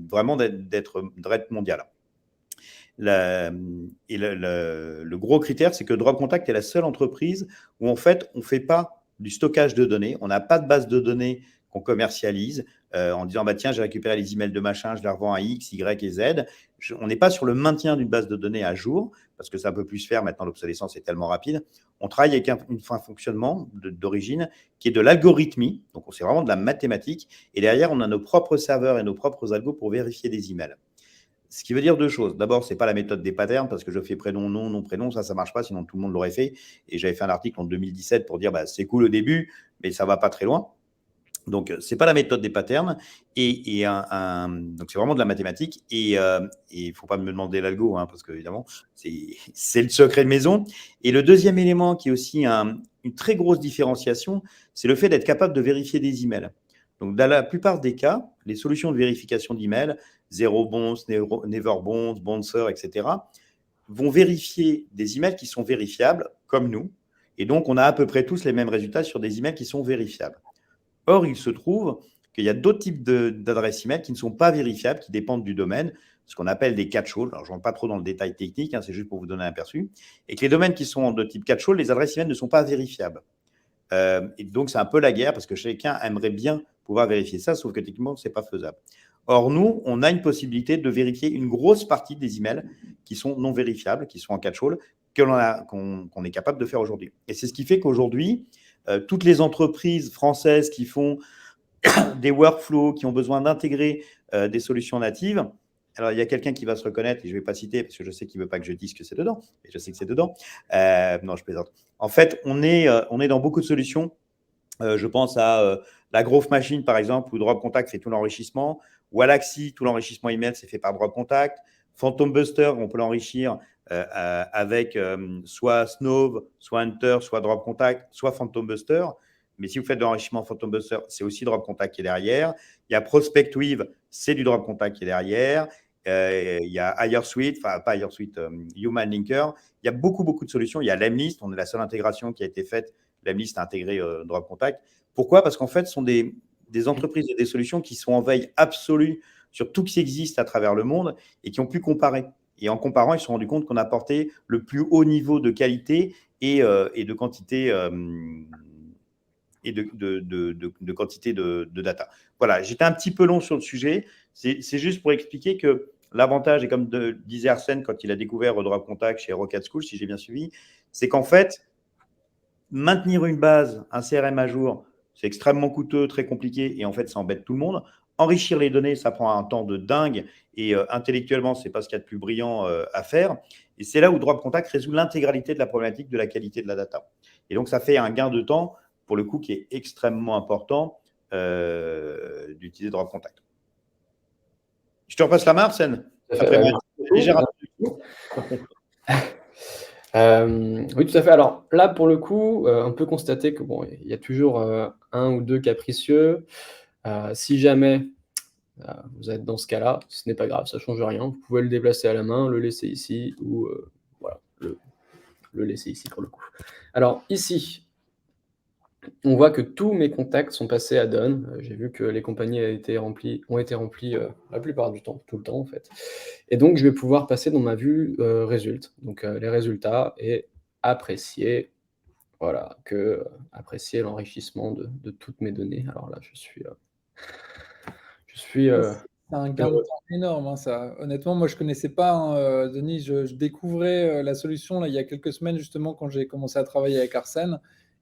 Speaker 1: vraiment d'être mondial. Le gros critère, c'est que DropContact est la seule entreprise où en fait, on ne fait pas du stockage de données, on n'a pas de base de données qu'on commercialise en disant bah, tiens, j'ai récupéré les emails de machin, je les revends à X, Y et Z. On n'est pas sur le maintien d'une base de données à jour, parce que ça peut plus se faire maintenant, l'obsolescence est tellement rapide. On travaille avec un fonctionnement d'origine qui est de l'algorithmie, donc c'est vraiment de la mathématique, et derrière, on a nos propres serveurs et nos propres algos pour vérifier des emails. Ce qui veut dire deux choses. D'abord, ce n'est pas la méthode des patterns, parce que je fais prénom, nom, prénom, ça ne marche pas, sinon tout le monde l'aurait fait. Et j'avais fait un article en 2017 pour dire bah, c'est cool au début, mais ça ne va pas très loin. Donc, ce n'est pas la méthode des patterns. Donc, c'est vraiment de la mathématique. Et il ne faut pas me demander l'algo, hein, parce qu'évidemment, c'est le secret de maison. Et le deuxième élément qui est aussi une très grosse différenciation, c'est le fait d'être capable de vérifier des emails. Donc, dans la plupart des cas, les solutions de vérification d'emails, Zero Bounce, Never Bounce, Bouncer, etc., vont vérifier des emails qui sont vérifiables, comme nous. Et donc, on a à peu près tous les mêmes résultats sur des emails qui sont vérifiables. Or, il se trouve qu'il y a d'autres types d'adresses email qui ne sont pas vérifiables, qui dépendent du domaine, ce qu'on appelle des catch-all. Alors, je ne rentre pas trop dans le détail technique, hein, c'est juste pour vous donner un aperçu. Et que les domaines qui sont de type catch-all, les adresses email ne sont pas vérifiables. Et donc, c'est un peu la guerre parce que chacun aimerait bien pouvoir vérifier ça, sauf que techniquement, ce n'est pas faisable. Or, nous, on a une possibilité de vérifier une grosse partie des emails qui sont non vérifiables, qui sont en catch-all, qu'on est capable de faire aujourd'hui. Et c'est ce qui fait qu'aujourd'hui, toutes les entreprises françaises qui font des workflows, qui ont besoin d'intégrer des solutions natives. Alors, il y a quelqu'un qui va se reconnaître, et je ne vais pas citer, parce que je sais qu'il ne veut pas que je dise que c'est dedans, et je sais que c'est dedans. Non, je plaisante. En fait, on est dans beaucoup de solutions. Je pense à la Growth Machine, par exemple, où DropContact fait tout l'enrichissement. Wallaxy, tout l'enrichissement email, c'est fait par DropContact. Phantom Buster, on peut l'enrichir avec soit Snove, soit Hunter, soit DropContact, soit Phantom Buster. Mais si vous faites de l'enrichissement Phantom Buster, c'est aussi DropContact qui est derrière. Il y a ProspectWeave, c'est du DropContact qui est derrière. Il y a HireSuite, enfin pas HireSuite, Human Linker. Il y a beaucoup de solutions. Il y a Lemlist, on est la seule intégration qui a été faite. Lemlist a intégré DropContact. Pourquoi ? Parce qu'en fait, ce sont des entreprises et des solutions qui sont en veille absolue sur tout ce qui existe à travers le monde et qui ont pu comparer. Et en comparant, ils se sont rendus compte qu'on apportait le plus haut niveau de qualité et de quantité de quantité de data. Voilà, j'étais un petit peu long sur le sujet. C'est juste pour expliquer que l'avantage, et comme disait Arsène quand il a découvert DropContact chez Rocket School, si j'ai bien suivi, c'est qu'en fait, maintenir une base, un CRM à jour, c'est extrêmement coûteux, très compliqué, et en fait, ça embête tout le monde. Enrichir les données, ça prend un temps de dingue, et intellectuellement, ce n'est pas ce qu'il y a de plus brillant à faire. Et c'est là où DropContact résout l'intégralité de la problématique de la qualité de la data. Et donc, ça fait un gain de temps, pour le coup, qui est extrêmement important d'utiliser DropContact. Je te repasse la main, Arsène.
Speaker 2: Oui, tout à fait. Alors là, pour le coup, on peut constater que bon, il y a toujours un ou deux capricieux. Si jamais vous êtes dans ce cas-là, ce n'est pas grave, ça ne change rien. Vous pouvez le déplacer à la main, le laisser ici, ou voilà, le laisser ici pour le coup. Alors ici, on voit que tous mes contacts sont passés à Done. J'ai vu que les compagnies ont été remplies la plupart du temps, tout le temps en fait. Et donc, je vais pouvoir passer dans ma vue résultats. Donc, les résultats, et apprécier, voilà, apprécier l'enrichissement de toutes mes données. Alors là, je suis
Speaker 3: C'est un gain de
Speaker 2: heureux.
Speaker 3: temps énorme, hein, ça. Honnêtement, moi, je connaissais pas, hein, Denis. Je découvrais la solution là, il y a quelques semaines, justement, quand j'ai commencé à travailler avec Arsène.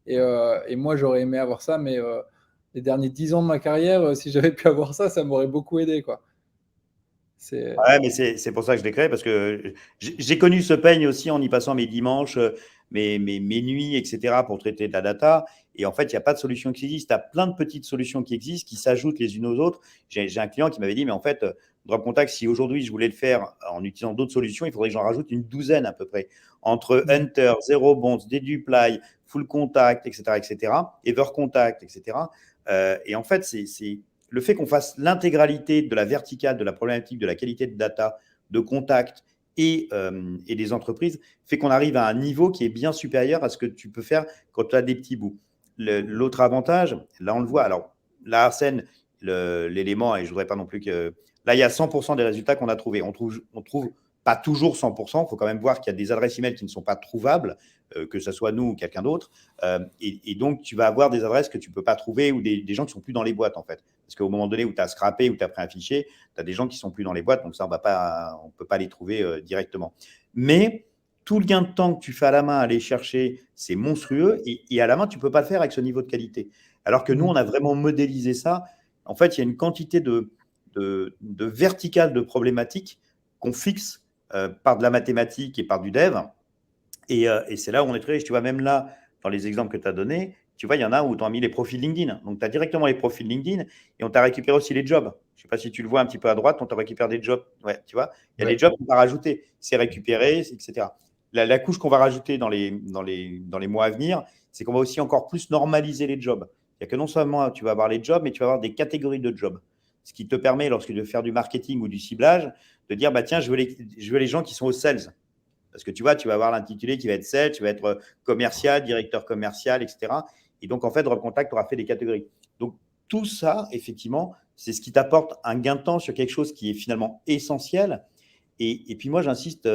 Speaker 3: Et moi, j'aurais aimé avoir ça, mais les derniers 10 ans de ma carrière, si j'avais pu avoir ça, ça m'aurait beaucoup aidé, quoi. C'est...
Speaker 1: Ouais, mais c'est pour ça que je l'ai créé, parce que j'ai connu ce peigne aussi en y passant mes dimanches, mes nuits, etc., pour traiter de la data. Et en fait, il n'y a pas de solution qui existe. Tu as plein de petites solutions qui existent, qui s'ajoutent les unes aux autres. J'ai un client qui m'avait dit, mais en fait, Drop Contact, si aujourd'hui je voulais le faire en utilisant d'autres solutions, il faudrait que j'en rajoute une douzaine à peu près. Entre Hunter, Zero Bonds, Deduply, Full Contact, etc., Ever Contact, etc. Et en fait, c'est le fait qu'on fasse l'intégralité de la verticale de la problématique de la qualité de data, de contact et des entreprises, fait qu'on arrive à un niveau qui est bien supérieur à ce que tu peux faire quand tu as des petits bouts. L'autre avantage, là on le voit, alors là Arsène, l'élément, et je ne voudrais pas non plus que... Là, il y a 100% des résultats qu'on a trouvés. On trouve pas toujours 100%. Il faut quand même voir qu'il y a des adresses email qui ne sont pas trouvables, que ce soit nous ou quelqu'un d'autre. Et donc, tu vas avoir des adresses que tu ne peux pas trouver ou des gens qui ne sont plus dans les boîtes, en fait. Parce qu'au moment donné où tu as scrappé, où tu as pris un fichier, tu as des gens qui ne sont plus dans les boîtes. Donc, ça, on ne peut pas les trouver directement. Mais tout le gain de temps que tu fais à la main à aller chercher, c'est monstrueux. Et à la main, tu ne peux pas le faire avec ce niveau de qualité. Alors que nous, on a vraiment modélisé ça. En fait, il y a une quantité de verticale de problématiques qu'on fixe par de la mathématique et par du dev. Et c'est là où on est très riche. Tu vois, même là, dans les exemples que tu as donnés, tu vois, il y en a où tu as mis les profils LinkedIn. Donc, tu as directement les profils LinkedIn et on t'a récupéré aussi les jobs. Je ne sais pas si tu le vois un petit peu à droite, on t'a récupéré des jobs. Ouais, tu vois, il y a des jobs qu'on va rajouter. C'est récupéré, etc. La couche qu'on va rajouter dans les mois à venir, c'est qu'on va aussi encore plus normaliser les jobs. Il y a que non seulement tu vas avoir les jobs, mais tu vas avoir des catégories de jobs. Ce qui te permet, lorsque tu veux faire du marketing ou du ciblage, de dire, bah, tiens, je veux les gens qui sont au sales. Parce que tu vois, tu vas avoir l'intitulé qui va être sales, tu vas être commercial, directeur commercial, etc. Et donc, en fait, Drop Contact aura fait des catégories. Donc, tout ça, effectivement, c'est ce qui t'apporte un gain de temps sur quelque chose qui est finalement essentiel. Et puis, moi, j'insiste,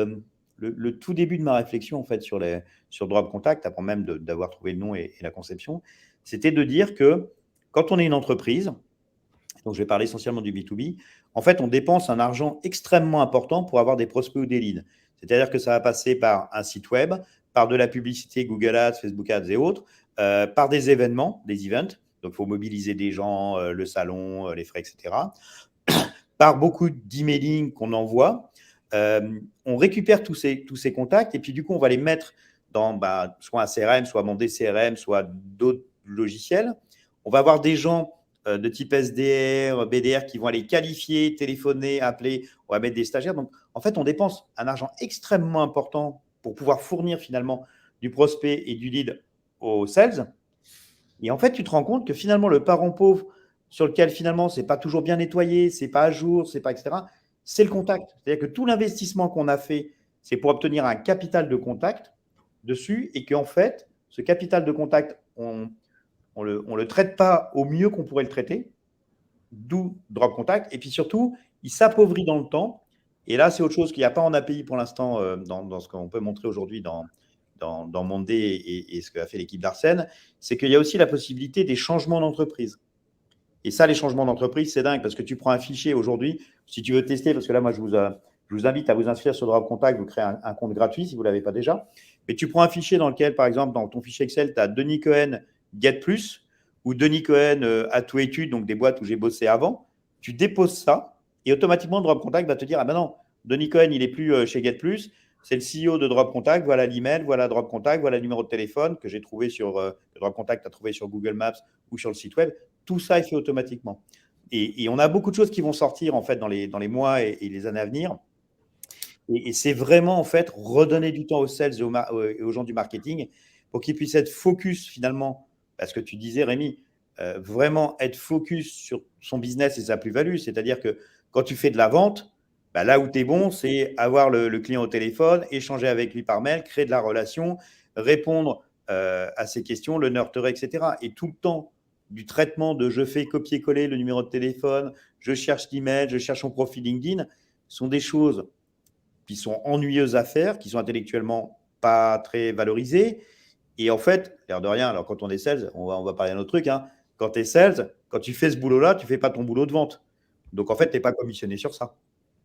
Speaker 1: le tout début de ma réflexion, en fait, sur Drop Contact, avant même d'avoir trouvé le nom et la conception, c'était de dire que quand on est une entreprise, donc je vais parler essentiellement du B2B, en fait, on dépense un argent extrêmement important pour avoir des prospects ou des leads. C'est-à-dire que ça va passer par un site web, par de la publicité Google Ads, Facebook Ads et autres, par des événements, des events. Donc, il faut mobiliser des gens, le salon, les frais, etc. Par beaucoup d'emailing qu'on envoie. On récupère tous ces contacts et puis du coup, on va les mettre dans soit un CRM, soit mon DCRM, soit d'autres logiciels. On va avoir des gens de type SDR, BDR qui vont aller qualifier, téléphoner, appeler, on va mettre des stagiaires. Donc, en fait, on dépense un argent extrêmement important pour pouvoir fournir finalement du prospect et du lead aux sales. Et en fait, tu te rends compte que finalement, le parent pauvre sur lequel finalement, ce n'est pas toujours bien nettoyé, ce n'est pas à jour, c'est pas, etc., c'est le contact. C'est-à-dire que tout l'investissement qu'on a fait, c'est pour obtenir un capital de contact dessus et qu'en fait, ce capital de contact, on le traite pas au mieux qu'on pourrait le traiter, d'où Drop Contact. Et puis surtout, il s'appauvrit dans le temps. Et là, c'est autre chose qu'il n'y a pas en API pour l'instant dans ce qu'on peut montrer aujourd'hui dans Mondé et ce qu'a fait l'équipe d'Arsène, c'est qu'il y a aussi la possibilité des changements d'entreprise. Et ça, les changements d'entreprise, c'est dingue parce que tu prends un fichier aujourd'hui, si tu veux tester, parce que là, moi, je vous invite à vous inscrire sur Drop Contact, vous créez un compte gratuit si vous ne l'avez pas déjà. Mais tu prends un fichier dans lequel, par exemple, dans ton fichier Excel, tu as Denis Cohen Get Plus ou Denis Cohen Atout Études, donc des boîtes où j'ai bossé avant. Tu déposes ça et automatiquement, Drop Contact va te dire, ah ben non, Denis Cohen, il n'est plus chez Get Plus. C'est le CEO de Drop Contact, voilà l'email, voilà Drop Contact, voilà le numéro de téléphone que j'ai trouvé que Drop Contact a trouvé sur Google Maps ou sur le site web. Tout ça est fait automatiquement. Et on a beaucoup de choses qui vont sortir en fait dans les mois et les années à venir. Et c'est vraiment en fait redonner du temps aux sales et aux gens du marketing pour qu'ils puissent être focus finalement, parce que tu disais Rémi, vraiment être focus sur son business et sa plus-value. C'est-à-dire que quand tu fais de la vente, là où tu es bon, c'est avoir le client au téléphone, échanger avec lui par mail, créer de la relation, répondre à ses questions, le nurturer, etc. Et tout le temps du traitement de je fais copier-coller le numéro de téléphone, je cherche l'email, je cherche son profil LinkedIn, sont des choses qui sont ennuyeuses à faire, qui sont intellectuellement pas très valorisé. Et en fait, l'air de rien, alors quand on est sales, on va parler d'un autre truc. Hein. Quand tu es sales, quand tu fais ce boulot-là, tu ne fais pas ton boulot de vente. Donc en fait, tu n'es pas commissionné sur ça.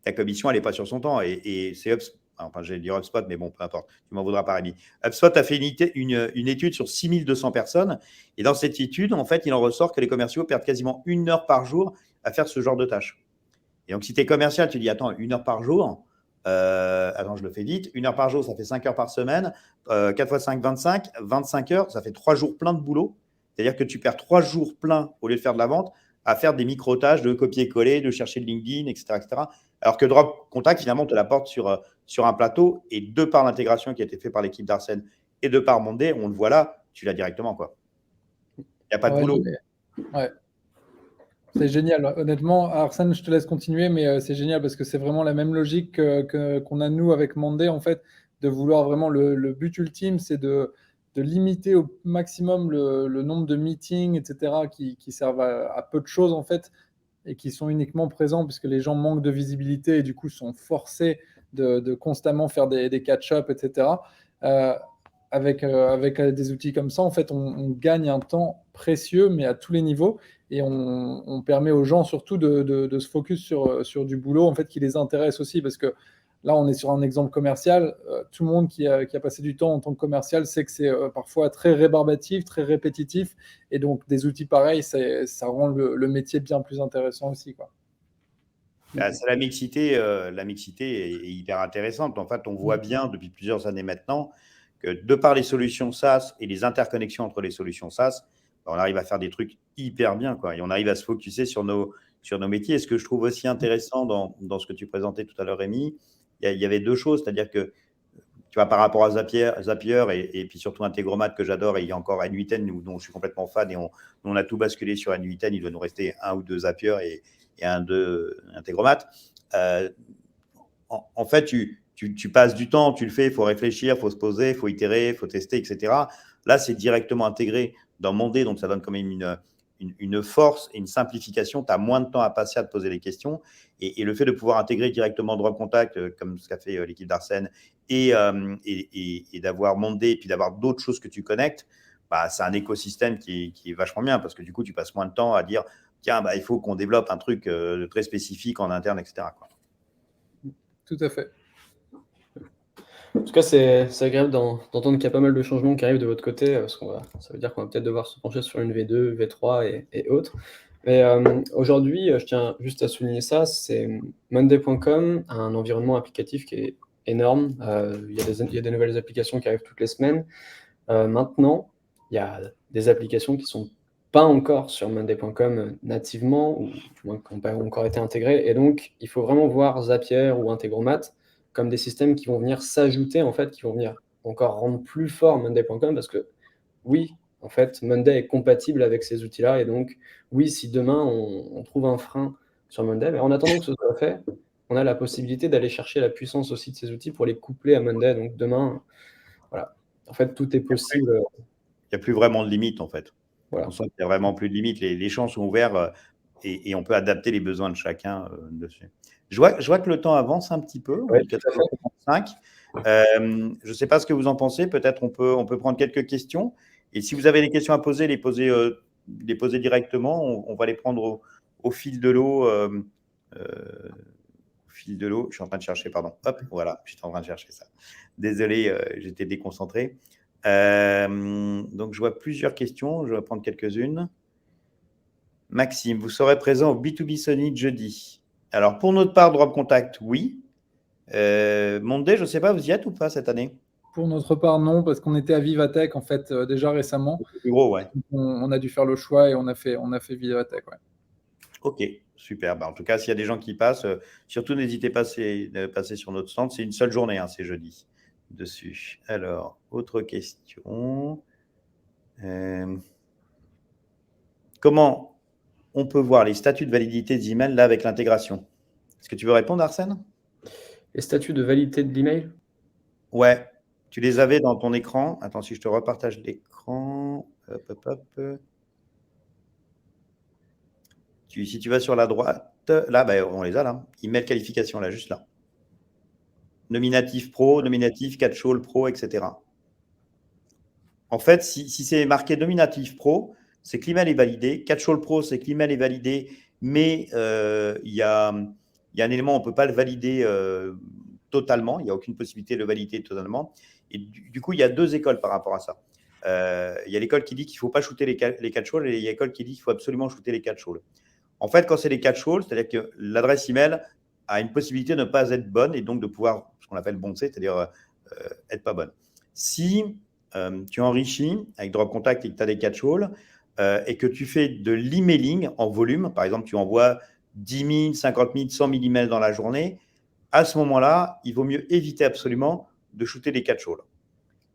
Speaker 1: Ta commission, elle n'est pas sur son temps. Et c'est HubSpot. Enfin, j'allais dire HubSpot, mais bon, peu importe. Tu m'en voudras pas, Rémi. HubSpot a fait une étude sur 6200 personnes. Et dans cette étude, en fait, il en ressort que les commerciaux perdent quasiment 1 heure par jour à faire ce genre de tâches. Et donc, si tu es commercial, tu dis, attends, 1 heure par jour, attends, je le fais vite, 1 heure par jour, ça fait 5 heures par semaine, 4 fois 5, 25, 25 heures, ça fait 3 jours pleins de boulot. C'est-à-dire que tu perds 3 jours pleins, au lieu de faire de la vente, à faire des micro-tâches, de copier-coller, de chercher le LinkedIn, etc., etc. Alors que Drop Contact, finalement, te l'apporte sur un plateau, et de par l'intégration qui a été faite par l'équipe d'Arsène et de par Monday, on le voit là, tu l'as directement, quoi. Il n'y a pas de
Speaker 3: Ouais,
Speaker 1: boulot.
Speaker 3: ouais. C'est génial. Honnêtement, Arsène, je te laisse continuer, mais c'est génial parce que c'est vraiment la même logique qu'on a nous avec Monday, en fait, de vouloir vraiment le but ultime, c'est de limiter au maximum le nombre de meetings, etc., qui servent à peu de choses, en fait, et qui sont uniquement présents puisque les gens manquent de visibilité et du coup sont forcés de constamment faire des catch-up, etc. Euh, avec des outils comme ça, en fait, on gagne un temps précieux, mais à tous les niveaux, et on permet aux gens surtout de se focus sur du boulot, en fait, qui les intéresse aussi, parce que là, on est sur un exemple commercial. Tout le monde qui a passé du temps en tant que commercial sait que c'est parfois très rébarbatif, très répétitif, et donc des outils pareils, ça rend le métier bien plus intéressant aussi, quoi.
Speaker 1: C'est la mixité est hyper intéressante. En fait, on voit bien depuis plusieurs années maintenant que de par les solutions SaaS et les interconnexions entre les solutions SaaS, on arrive à faire des trucs hyper bien, quoi. Et on arrive à se focuser sur nos métiers. Et ce que je trouve aussi intéressant dans ce que tu présentais tout à l'heure, Rémi, il y avait deux choses. C'est-à-dire que, tu vois, par rapport à Zapier et puis surtout Integromat que j'adore, et il y a encore N8N dont je suis complètement fan, et on a tout basculé sur N8N. Il doit nous rester un ou deux Zapier et un de Integromat. En fait, tu passes du temps, tu le fais, il faut réfléchir, il faut se poser, il faut itérer, il faut tester, etc. Là, c'est directement intégré dans Monday, donc ça donne quand même une force et une simplification. Tu as moins de temps à passer à te poser les questions. Et le fait de pouvoir intégrer directement Drop Contact, comme ce qu'a fait l'équipe d'Arsène, et d'avoir Monday, et puis d'avoir d'autres choses que tu connectes, bah, c'est un écosystème qui est vachement bien, parce que du coup, tu passes moins de temps à dire, tiens, bah, il faut qu'on développe un truc très spécifique en interne, etc., quoi.
Speaker 3: Tout à fait.
Speaker 2: En tout cas, c'est agréable d'entendre qu'il y a pas mal de changements qui arrivent de votre côté, parce ça veut dire qu'on va peut-être devoir se pencher sur une V2, V3 et autres. Mais aujourd'hui, je tiens juste à souligner ça, c'est Monday.com a un environnement applicatif qui est énorme. Il y a des nouvelles applications qui arrivent toutes les semaines. Maintenant, il y a des applications qui sont pas encore sur Monday.com nativement, ou du moins qui n'ont pas encore été intégrées. Et donc, il faut vraiment voir Zapier ou Integromat comme des systèmes qui vont venir s'ajouter, en fait, qui vont venir encore rendre plus fort Monday.com, parce que oui, en fait, Monday est compatible avec ces outils-là. Et donc, oui, si demain on trouve un frein sur Monday, mais en attendant que ce soit fait, on a la possibilité d'aller chercher la puissance aussi de ces outils pour les coupler à Monday. Donc demain, voilà. En fait, tout est possible.
Speaker 1: Il n'y a plus vraiment de limite, en fait.
Speaker 2: Voilà.
Speaker 1: On sent qu'il n'y a vraiment plus de limite. Les champs sont ouverts et on peut adapter les besoins de chacun dessus. Je vois que le temps avance un petit peu. On
Speaker 2: Ouais,
Speaker 1: est
Speaker 2: tout
Speaker 1: peut-être
Speaker 2: à fait.
Speaker 1: à 5. Je ne sais pas ce que vous en pensez. Peut-être on peut prendre quelques questions. Et si vous avez des questions à poser, les poser directement. On va les prendre au fil de l'eau. Au fil de l'eau. Je suis en train de chercher, pardon. Hop, voilà, je suis en train de chercher ça. Désolé, j'étais déconcentré. Donc, je vois plusieurs questions. Je vais prendre quelques-unes. Maxime, vous serez présent au B2B Summit jeudi. Alors, pour notre part, Drop Contact, oui. Monday, je ne sais pas, vous y êtes ou pas cette année?
Speaker 3: Pour notre part, non, parce qu'on était à Vivatech, en fait, déjà récemment.
Speaker 1: Plus gros, ouais.
Speaker 3: On a dû faire le choix et on a fait Vivatech, ouais.
Speaker 1: Ok, super. Bah, en tout cas, s'il y a des gens qui passent, surtout n'hésitez pas à passer sur notre stand. C'est une seule journée, hein, c'est jeudi dessus. Alors, autre question. Comment on peut voir les statuts de validité des emails là avec l'intégration? Est-ce que tu veux répondre, Arsène?
Speaker 2: Les statuts de validité de l'email?
Speaker 1: Ouais, tu les avais dans ton écran. Attends, si je te repartage l'écran. Hop, hop, hop. Si tu vas sur la droite, là, bah, on les a là. Email qualification, là, juste là. nominatif pro, nominatif, catch-all pro, etc. En fait, si c'est marqué nominatif pro, c'est que l'email est validé. Catch-all pro, c'est que l'email est validé, mais il y a un élément, on ne peut pas le valider totalement. Il n'y a aucune possibilité de le valider totalement. Et du coup, il y a deux écoles par rapport à ça. Il y a l'école qui dit qu'il ne faut pas shooter les catch-all et il y a l'école qui dit qu'il faut absolument shooter les catch-all. En fait, quand c'est les catch-all, c'est-à-dire que l'adresse email a une possibilité de ne pas être bonne et donc de pouvoir, ce qu'on appelle boncer, c'est-à-dire être pas bonne. Si tu enrichis avec Drop Contact et que tu as des catch-all et que tu fais de l'emailing en volume, par exemple, tu envoies 10 000, 50 000, 100 000 emails dans la journée, à ce moment-là, il vaut mieux éviter absolument de shooter des catch-all.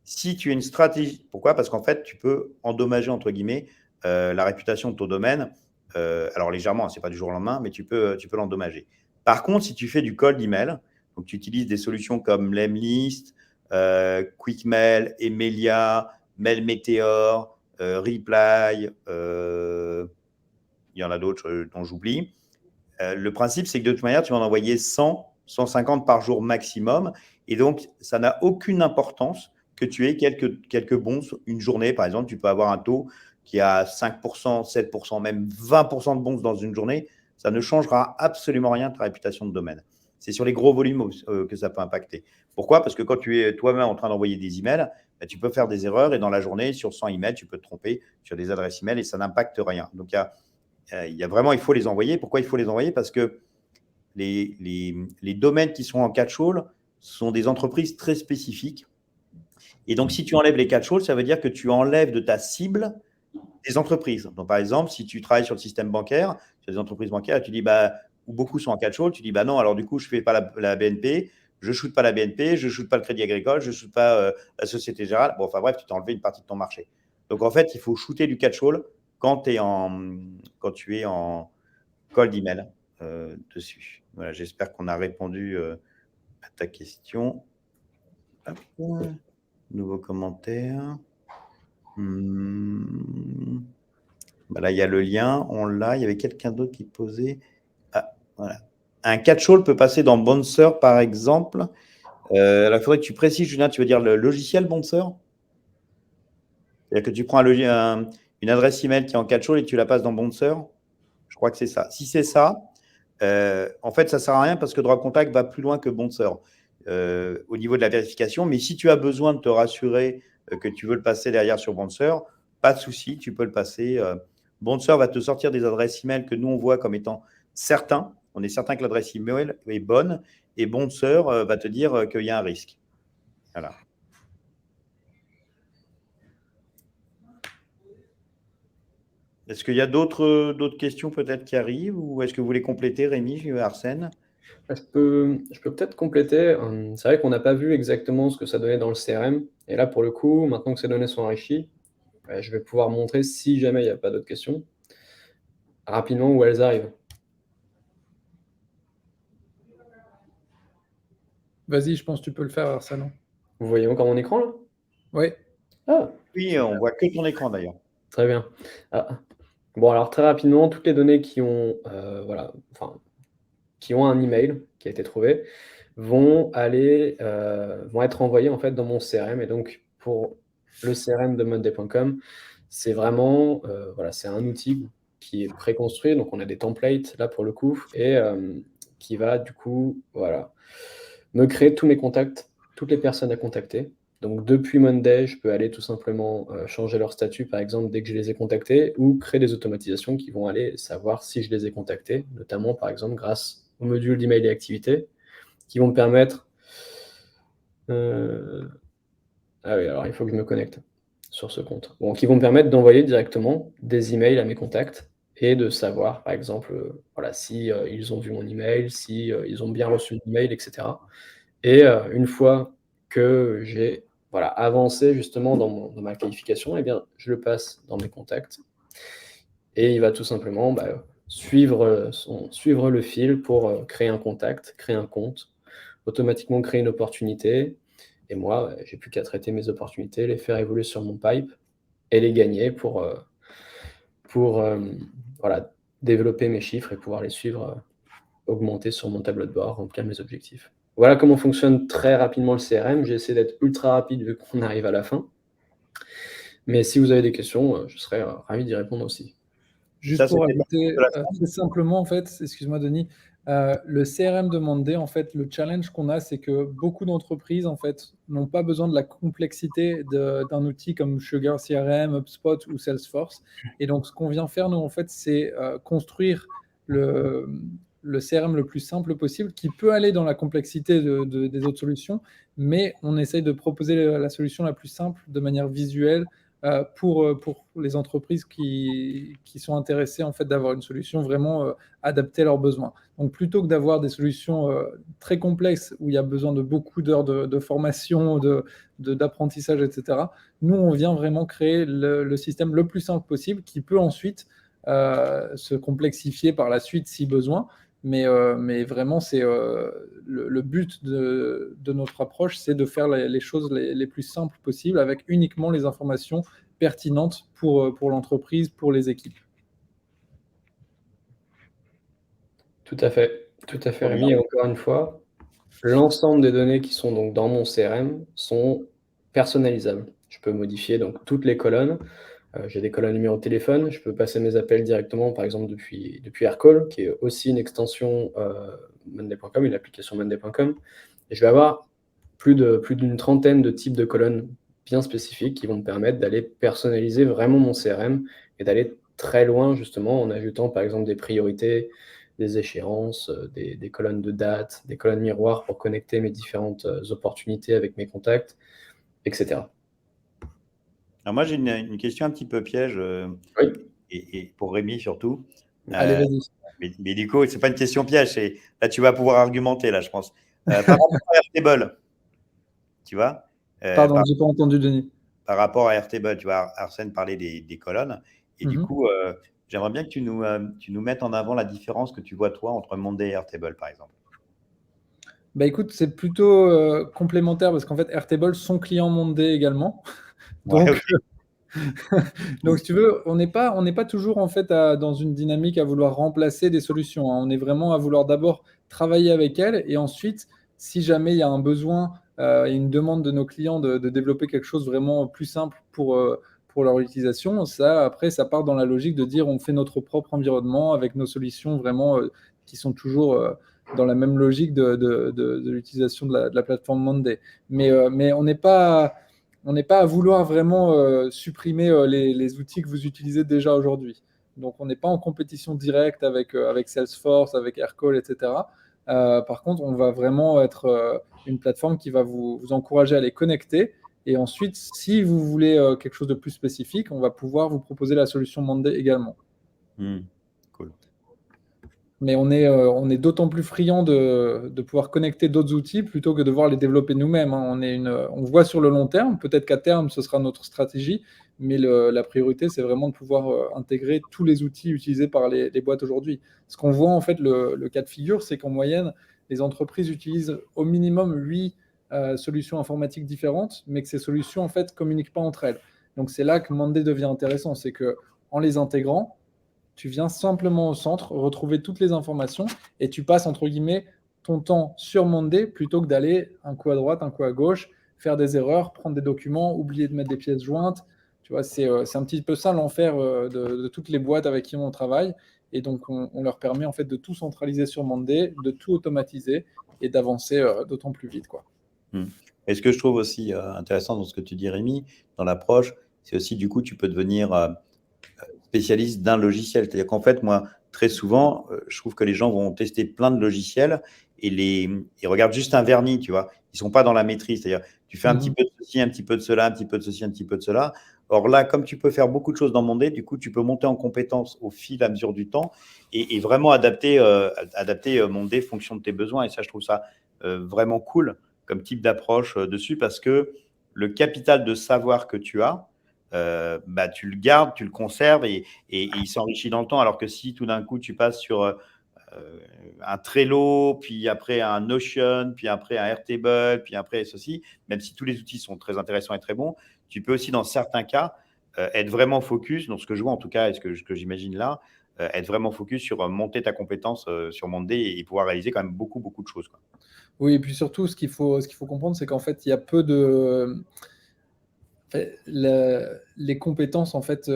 Speaker 1: Si tu as une stratégie, pourquoi ? Parce qu'en fait, tu peux endommager, entre guillemets, la réputation de ton domaine. Alors légèrement, ce n'est pas du jour au lendemain, mais tu peux l'endommager. Par contre, si tu fais du cold email, donc tu utilises des solutions comme Lemlist, QuickMail, Emaillia, MailMeteor, Reply, il y en a d'autres dont j'oublie. Le principe, c'est que de toute manière, tu vas en envoyer 100, 150 par jour maximum. Et donc, ça n'a aucune importance que tu aies quelques bons une journée. Par exemple, tu peux avoir un taux qui a 5%, 7%, même 20% de bons dans une journée. Ça ne changera absolument rien de ta réputation de domaine. C'est sur les gros volumes que ça peut impacter. Pourquoi ? Parce que quand tu es toi-même en train d'envoyer des emails, tu peux faire des erreurs et dans la journée, sur 100 emails, tu peux te tromper sur des adresses emails et ça n'impacte rien. Donc, il y a vraiment, il faut les envoyer. Pourquoi il faut les envoyer ? Parce que les domaines qui sont en catch-all sont des entreprises très spécifiques. Et donc, si tu enlèves les catch-all, ça veut dire que tu enlèves de ta cible des entreprises. Donc, par exemple, si tu travailles sur le système bancaire, sur des entreprises bancaires, et tu dis, où beaucoup sont en catch-all, tu dis, non, alors du coup, je ne fais pas la BNP, je ne shoote pas la BNP, je ne shoote pas le Crédit Agricole, je ne shoote pas la Société Générale. Bon, enfin bref, tu t'es enlevé une partie de ton marché. Donc, en fait, il faut shooter du catch-all quand tu es en cold email dessus. Voilà, j'espère qu'on a répondu à ta question. Hop. Nouveau commentaire. Là, il y a le lien, on l'a. Il y avait quelqu'un d'autre qui posait. Ah, voilà. Un catch-all peut passer dans Bouncer, par exemple. Alors, il faudrait que tu précises, Julien, tu veux dire le logiciel Bouncer ? C'est-à-dire que tu prends une adresse email qui est en catch-all et tu la passes dans Bouncer ? Je crois que c'est ça. Si c'est ça, en fait, ça ne sert à rien parce que Drop Contact va plus loin que Bouncer au niveau de la vérification. Mais si tu as besoin de te rassurer que tu veux le passer derrière sur Bouncer, pas de souci, tu peux le passer. Bouncer va te sortir des adresses email que nous, on voit comme étant certains. On est certain que l'adresse email est bonne et Bouncer va te dire qu'il y a un risque. Voilà. Est-ce qu'il y a d'autres questions peut-être qui arrivent ou est-ce que vous voulez compléter, Rémi, Arsène ?
Speaker 2: Je peux peut-être compléter. C'est vrai qu'on n'a pas vu exactement ce que ça donnait dans le CRM. Et là, pour le coup, maintenant que ces données sont enrichies, je vais pouvoir montrer, si jamais il n'y a pas d'autres questions, rapidement où elles arrivent.
Speaker 3: Vas-y, je pense que tu peux le faire, Arsène.
Speaker 2: Vous voyez encore mon écran, là ?
Speaker 3: Oui.
Speaker 2: Ah,
Speaker 1: oui, on voit que ton écran d'ailleurs.
Speaker 2: Très bien. Bon, alors très rapidement, toutes les données qui ont un email qui a été trouvé vont être envoyées en fait dans mon CRM. Et donc pour le CRM de Monday.com, c'est vraiment c'est un outil qui est préconstruit. Donc on a des templates là pour le coup et qui va du coup me créer tous mes contacts, toutes les personnes à contacter. Donc, depuis Monday, je peux aller tout simplement changer leur statut, par exemple, dès que je les ai contactés, ou créer des automatisations qui vont aller savoir si je les ai contactés, notamment, par exemple, grâce au module d'email et activités, qui vont me permettre... Ah oui, alors il faut que je me connecte sur ce compte. Bon, qui vont me permettre d'envoyer directement des emails à mes contacts et de savoir, par exemple, si ils ont vu mon email, si ils ont bien reçu l'email, etc. Et une fois que j'ai avancé justement dans ma qualification, eh bien, je le passe dans mes contacts. Et il va tout simplement suivre le fil pour créer un contact, créer un compte, automatiquement créer une opportunité. Et moi, j'ai plus qu'à traiter mes opportunités, les faire évoluer sur mon pipe et les gagner pour développer mes chiffres et pouvoir les suivre, augmenter sur mon tableau de bord, remplir mes objectifs. Voilà comment fonctionne très rapidement le CRM. J'ai essayé d'être ultra rapide vu qu'on arrive à la fin. Mais si vous avez des questions, je serais ravi d'y répondre aussi.
Speaker 3: Juste
Speaker 1: Ça,
Speaker 3: pour
Speaker 1: c'était
Speaker 3: ajouter
Speaker 1: de la semaine.
Speaker 3: très simplement, en fait, excuse-moi Denis, le CRM de Monday, en fait, le challenge qu'on a, c'est que beaucoup d'entreprises, en fait, n'ont pas besoin de la complexité d'un outil comme Sugar CRM, HubSpot ou Salesforce. Et donc, ce qu'on vient faire, nous, en fait, c'est construire le, le CRM le plus simple possible, qui peut aller dans la complexité des autres solutions, mais on essaye de proposer la solution la plus simple de manière visuelle pour les entreprises qui sont intéressées en fait d'avoir une solution vraiment adaptée à leurs besoins. Donc plutôt que d'avoir des solutions très complexes où il y a besoin de beaucoup d'heures de formation, d'apprentissage, etc., nous, on vient vraiment créer le système le plus simple possible qui peut ensuite se complexifier par la suite si besoin. Mais vraiment, c'est le but de notre approche, c'est de faire les choses les plus simples possibles avec uniquement les informations pertinentes pour l'entreprise, pour les équipes.
Speaker 2: Tout à fait,
Speaker 1: Trop bien.
Speaker 2: Rémi. Et encore une fois, l'ensemble des données qui sont donc dans mon CRM sont personnalisables. Je peux modifier donc toutes les colonnes. J'ai des colonnes numéro de téléphone. Je peux passer mes appels directement, par exemple, depuis Aircall, qui est aussi une extension Monday.com, une application Monday.com. Et je vais avoir plus d'une trentaine de types de colonnes bien spécifiques qui vont me permettre d'aller personnaliser vraiment mon CRM et d'aller très loin, justement, en ajoutant, par exemple, des priorités, des échéances, des colonnes de date, des colonnes miroirs pour connecter mes différentes opportunités avec mes contacts, etc.
Speaker 1: Alors moi, j'ai une question un petit peu piège,
Speaker 2: Oui.
Speaker 1: et pour Rémi surtout.
Speaker 3: Allez, vas-y.
Speaker 1: Mais du coup, c'est pas une question piège. Là, tu vas pouvoir argumenter, là, je pense. Par rapport à Airtable, tu vois,
Speaker 3: Pardon, j'ai pas entendu, Denis.
Speaker 1: par rapport à Airtable, tu vois, Arsène parlait des colonnes. Et du coup, j'aimerais bien que tu nous mettes en avant la différence que tu vois, toi, entre Monday et Airtable, par exemple.
Speaker 3: Bah écoute, c'est plutôt complémentaire parce qu'en fait, Airtable sont clients Monday également.
Speaker 1: Ouais,
Speaker 3: Donc,
Speaker 1: ok.
Speaker 3: donc, si tu veux, on n'est pas toujours en fait dans une dynamique à vouloir remplacer des solutions, hein. On est vraiment à vouloir d'abord travailler avec elles et ensuite, si jamais il y a un besoin et une demande de nos clients de développer quelque chose vraiment plus simple pour leur utilisation, ça, après, ça part dans la logique de dire on fait notre propre environnement avec nos solutions vraiment qui sont toujours dans la même logique de l'utilisation de la plateforme Monday. Mais on n'est pas à vouloir vraiment supprimer les outils que vous utilisez déjà aujourd'hui. Donc, on n'est pas en compétition directe avec Salesforce, avec Aircall, etc. Par contre, on va vraiment être une plateforme qui va vous encourager à les connecter. Et ensuite, si vous voulez quelque chose de plus spécifique, on va pouvoir vous proposer la solution Monday également.
Speaker 1: Cool.
Speaker 3: Mais on est d'autant plus friand de pouvoir connecter d'autres outils plutôt que de devoir les développer nous-mêmes, hein. On voit sur le long terme, peut-être qu'à terme, ce sera notre stratégie, mais la priorité, c'est vraiment de pouvoir intégrer tous les outils utilisés par les boîtes aujourd'hui. Ce qu'on voit, en fait, le cas de figure, c'est qu'en moyenne, les entreprises utilisent au minimum 8 solutions informatiques différentes, mais que ces solutions, en fait, communiquent pas entre elles. Donc, c'est là que Monday devient intéressant, c'est que en les intégrant, tu viens simplement au centre, retrouver toutes les informations et tu passes, entre guillemets, ton temps sur Monday plutôt que d'aller un coup à droite, un coup à gauche, faire des erreurs, prendre des documents, oublier de mettre des pièces jointes. Tu vois, c'est un petit peu ça l'enfer de toutes les boîtes avec qui on travaille. Et donc, on leur permet en fait de tout centraliser sur Monday, de tout automatiser et d'avancer d'autant plus vite, quoi.
Speaker 1: Et ce que je trouve aussi intéressant dans ce que tu dis, Rémi, dans l'approche, c'est aussi du coup, tu peux devenir spécialiste d'un logiciel. C'est-à-dire qu'en fait, moi, très souvent, je trouve que les gens vont tester plein de logiciels et ils regardent juste un vernis, tu vois. Ils sont pas dans la maîtrise. C'est-à-dire, tu fais un petit peu de ceci, un petit peu de cela, un petit peu de ceci, un petit peu de cela. Or là, comme tu peux faire beaucoup de choses dans Monday, du coup, tu peux monter en compétence au fil à mesure du temps et vraiment adapter Monday en fonction de tes besoins. Et ça, je trouve ça vraiment cool comme type d'approche dessus parce que le capital de savoir que tu as, tu le gardes, tu le conserves et il s'enrichit dans le temps. Alors que si tout d'un coup tu passes sur un Trello, puis après un Notion, puis après un Airtable, puis après ceci, même si tous les outils sont très intéressants et très bons, tu peux aussi dans certains cas être vraiment focus, dans ce que je vois en tout cas et ce que j'imagine là, être vraiment focus sur monter ta compétence sur Monday et pouvoir réaliser quand même beaucoup, beaucoup de choses, quoi.
Speaker 3: Oui, et puis surtout, ce qu'il faut comprendre, c'est qu'en fait, il y a peu de. En fait, les compétences, en fait,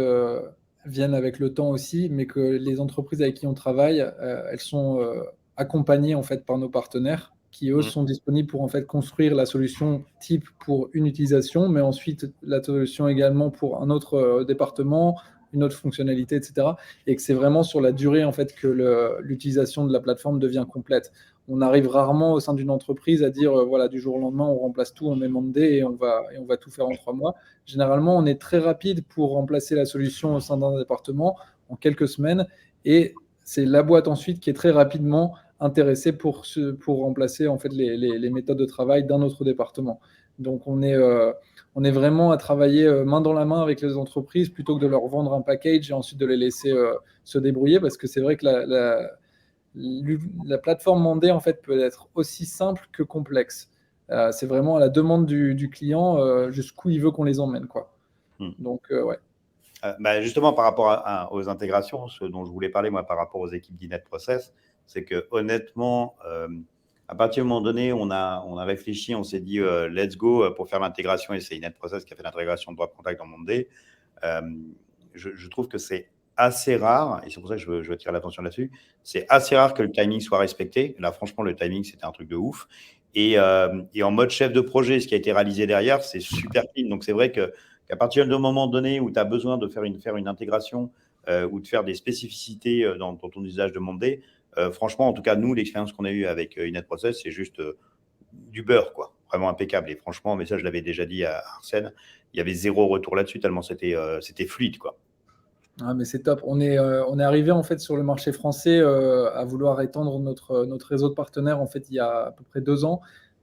Speaker 3: viennent avec le temps aussi, mais que les entreprises avec qui on travaille, elles sont accompagnées en fait par nos partenaires, qui eux
Speaker 1: Mmh.
Speaker 3: sont disponibles pour en fait construire la solution type pour une utilisation, mais ensuite la solution également pour un autre département, une autre fonctionnalité, etc. Et que c'est vraiment sur la durée en fait que l'utilisation de la plateforme devient complète. On arrive rarement au sein d'une entreprise à dire voilà, du jour au lendemain on remplace tout, on met Monday et on va tout faire en 3 mois. Généralement, on est très rapide pour remplacer la solution au sein d'un département en quelques semaines, et c'est la boîte ensuite qui est très rapidement intéressée pour remplacer en fait les méthodes de travail d'un autre département. Donc on est vraiment à travailler main dans la main avec les entreprises plutôt que de leur vendre un package et ensuite de les laisser se débrouiller, parce que c'est vrai que la plateforme Monday en fait peut être aussi simple que complexe. C'est vraiment à la demande du client jusqu'où il veut qu'on les emmène, quoi.
Speaker 1: Mmh.
Speaker 3: Donc, ouais.
Speaker 1: Bah, justement, par rapport aux intégrations, ce dont je voulais parler, moi, par rapport aux équipes d'Inet Process, c'est que honnêtement, à partir du moment donné, on a réfléchi, on s'est dit, let's go pour faire l'intégration, et c'est Inet Process qui a fait l'intégration de Drop Contact dans Monday. Je trouve que c'est assez rare, et c'est pour ça que je veux attirer l'attention là-dessus, c'est assez rare que le timing soit respecté. Là, franchement, le timing, c'était un truc de ouf. Et en mode chef de projet, ce qui a été réalisé derrière, c'est super clean. Donc, c'est vrai qu'à partir d'un moment donné où tu as besoin de faire une intégration ou de faire des spécificités dans ton usage de Monday, franchement, en tout cas, nous, l'expérience qu'on a eue avec Inet Process, c'est juste du beurre, quoi. Vraiment impeccable. Et franchement, mais ça, je l'avais déjà dit à Arsène, il y avait zéro retour là-dessus, tellement c'était fluide, quoi.
Speaker 3: Ah, mais c'est top. On est arrivé en fait sur le marché français à vouloir étendre notre réseau de partenaires en fait il y a à peu près 2 ans,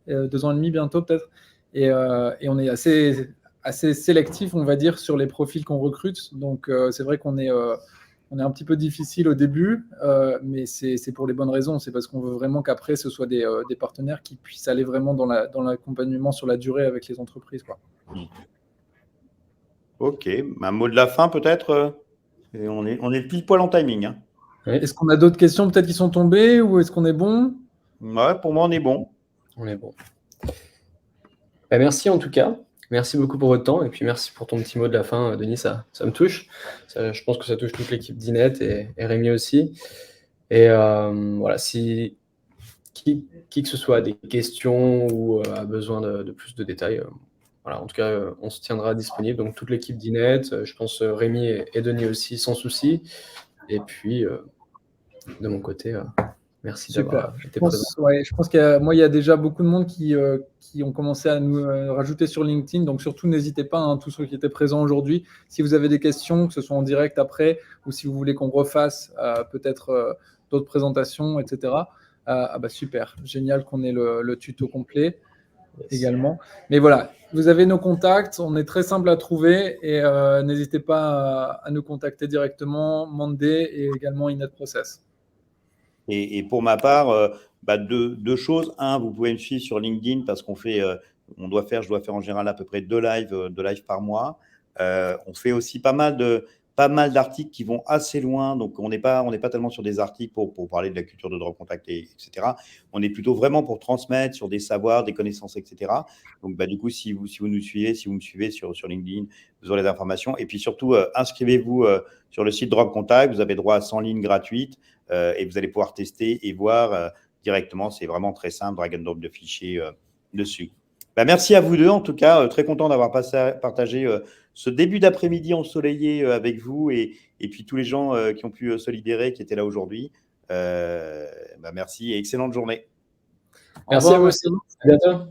Speaker 3: 2 ans et demi bientôt peut-être. Et on est assez sélectif, on va dire, sur les profils qu'on recrute. Donc c'est vrai qu'on est un petit peu difficile au début, mais c'est pour les bonnes raisons. C'est parce qu'on veut vraiment qu'après ce soit des partenaires qui puissent aller vraiment dans l'accompagnement sur la durée avec les entreprises, quoi.
Speaker 1: Ok, un mot de la fin peut-être. Et on est pile poil en timing, hein.
Speaker 2: Oui,
Speaker 3: Est-ce qu'on a d'autres questions peut-être qui sont tombées, ou est-ce qu'on est bon?
Speaker 1: Ouais, pour moi, on est bon.
Speaker 2: on est bon. Bah, merci en tout cas. Merci beaucoup pour votre temps et puis merci pour ton petit mot de la fin, Denis. Ça me touche. Je pense que ça touche toute l'équipe d'Inet et Rémi aussi. Et voilà, si qui que ce soit a des questions ou a besoin de plus de détails, voilà, en tout cas, on se tiendra disponible. Donc toute l'équipe d'Inet, je pense Rémi et Denis aussi, sans souci. Et puis de mon côté, merci
Speaker 3: Super.
Speaker 2: d'avoir été présent.
Speaker 3: Je pense qu'il y a déjà beaucoup de monde qui ont commencé à nous rajouter sur LinkedIn. Donc surtout, n'hésitez pas, hein, tous ceux qui étaient présents aujourd'hui. Si vous avez des questions, que ce soit en direct après, ou si vous voulez qu'on refasse peut-être d'autres présentations, etc. Ah bah super, génial qu'on ait le tuto complet également. Mais voilà, vous avez nos contacts, on est très simple à trouver, et n'hésitez pas à nous contacter directement, Monday et également Inet Process.
Speaker 1: Et pour ma part, bah, deux choses. Un, vous pouvez me suivre sur LinkedIn parce je dois faire en général à peu près 2 lives par mois. On fait aussi pas mal d'articles qui vont assez loin. Donc, on n'est pas tellement sur des articles pour parler de la culture de Drop Contact, etc. On est plutôt vraiment pour transmettre sur des savoirs, des connaissances, etc. Donc, bah, du coup, si vous nous suivez, si vous me suivez sur LinkedIn, vous aurez les informations. Et puis surtout, inscrivez-vous sur le site Drop Contact. Vous avez droit à 100 lignes gratuites. Et vous allez pouvoir tester et voir directement. C'est vraiment très simple, drag and drop de fichiers dessus. Bah, merci à vous deux, en tout cas. Très content d'avoir partagé ce début d'après-midi ensoleillé avec vous et puis tous les gens qui ont pu se libérer, qui étaient là aujourd'hui. Bah, merci et excellente journée.
Speaker 2: Merci à vous aussi. À bientôt.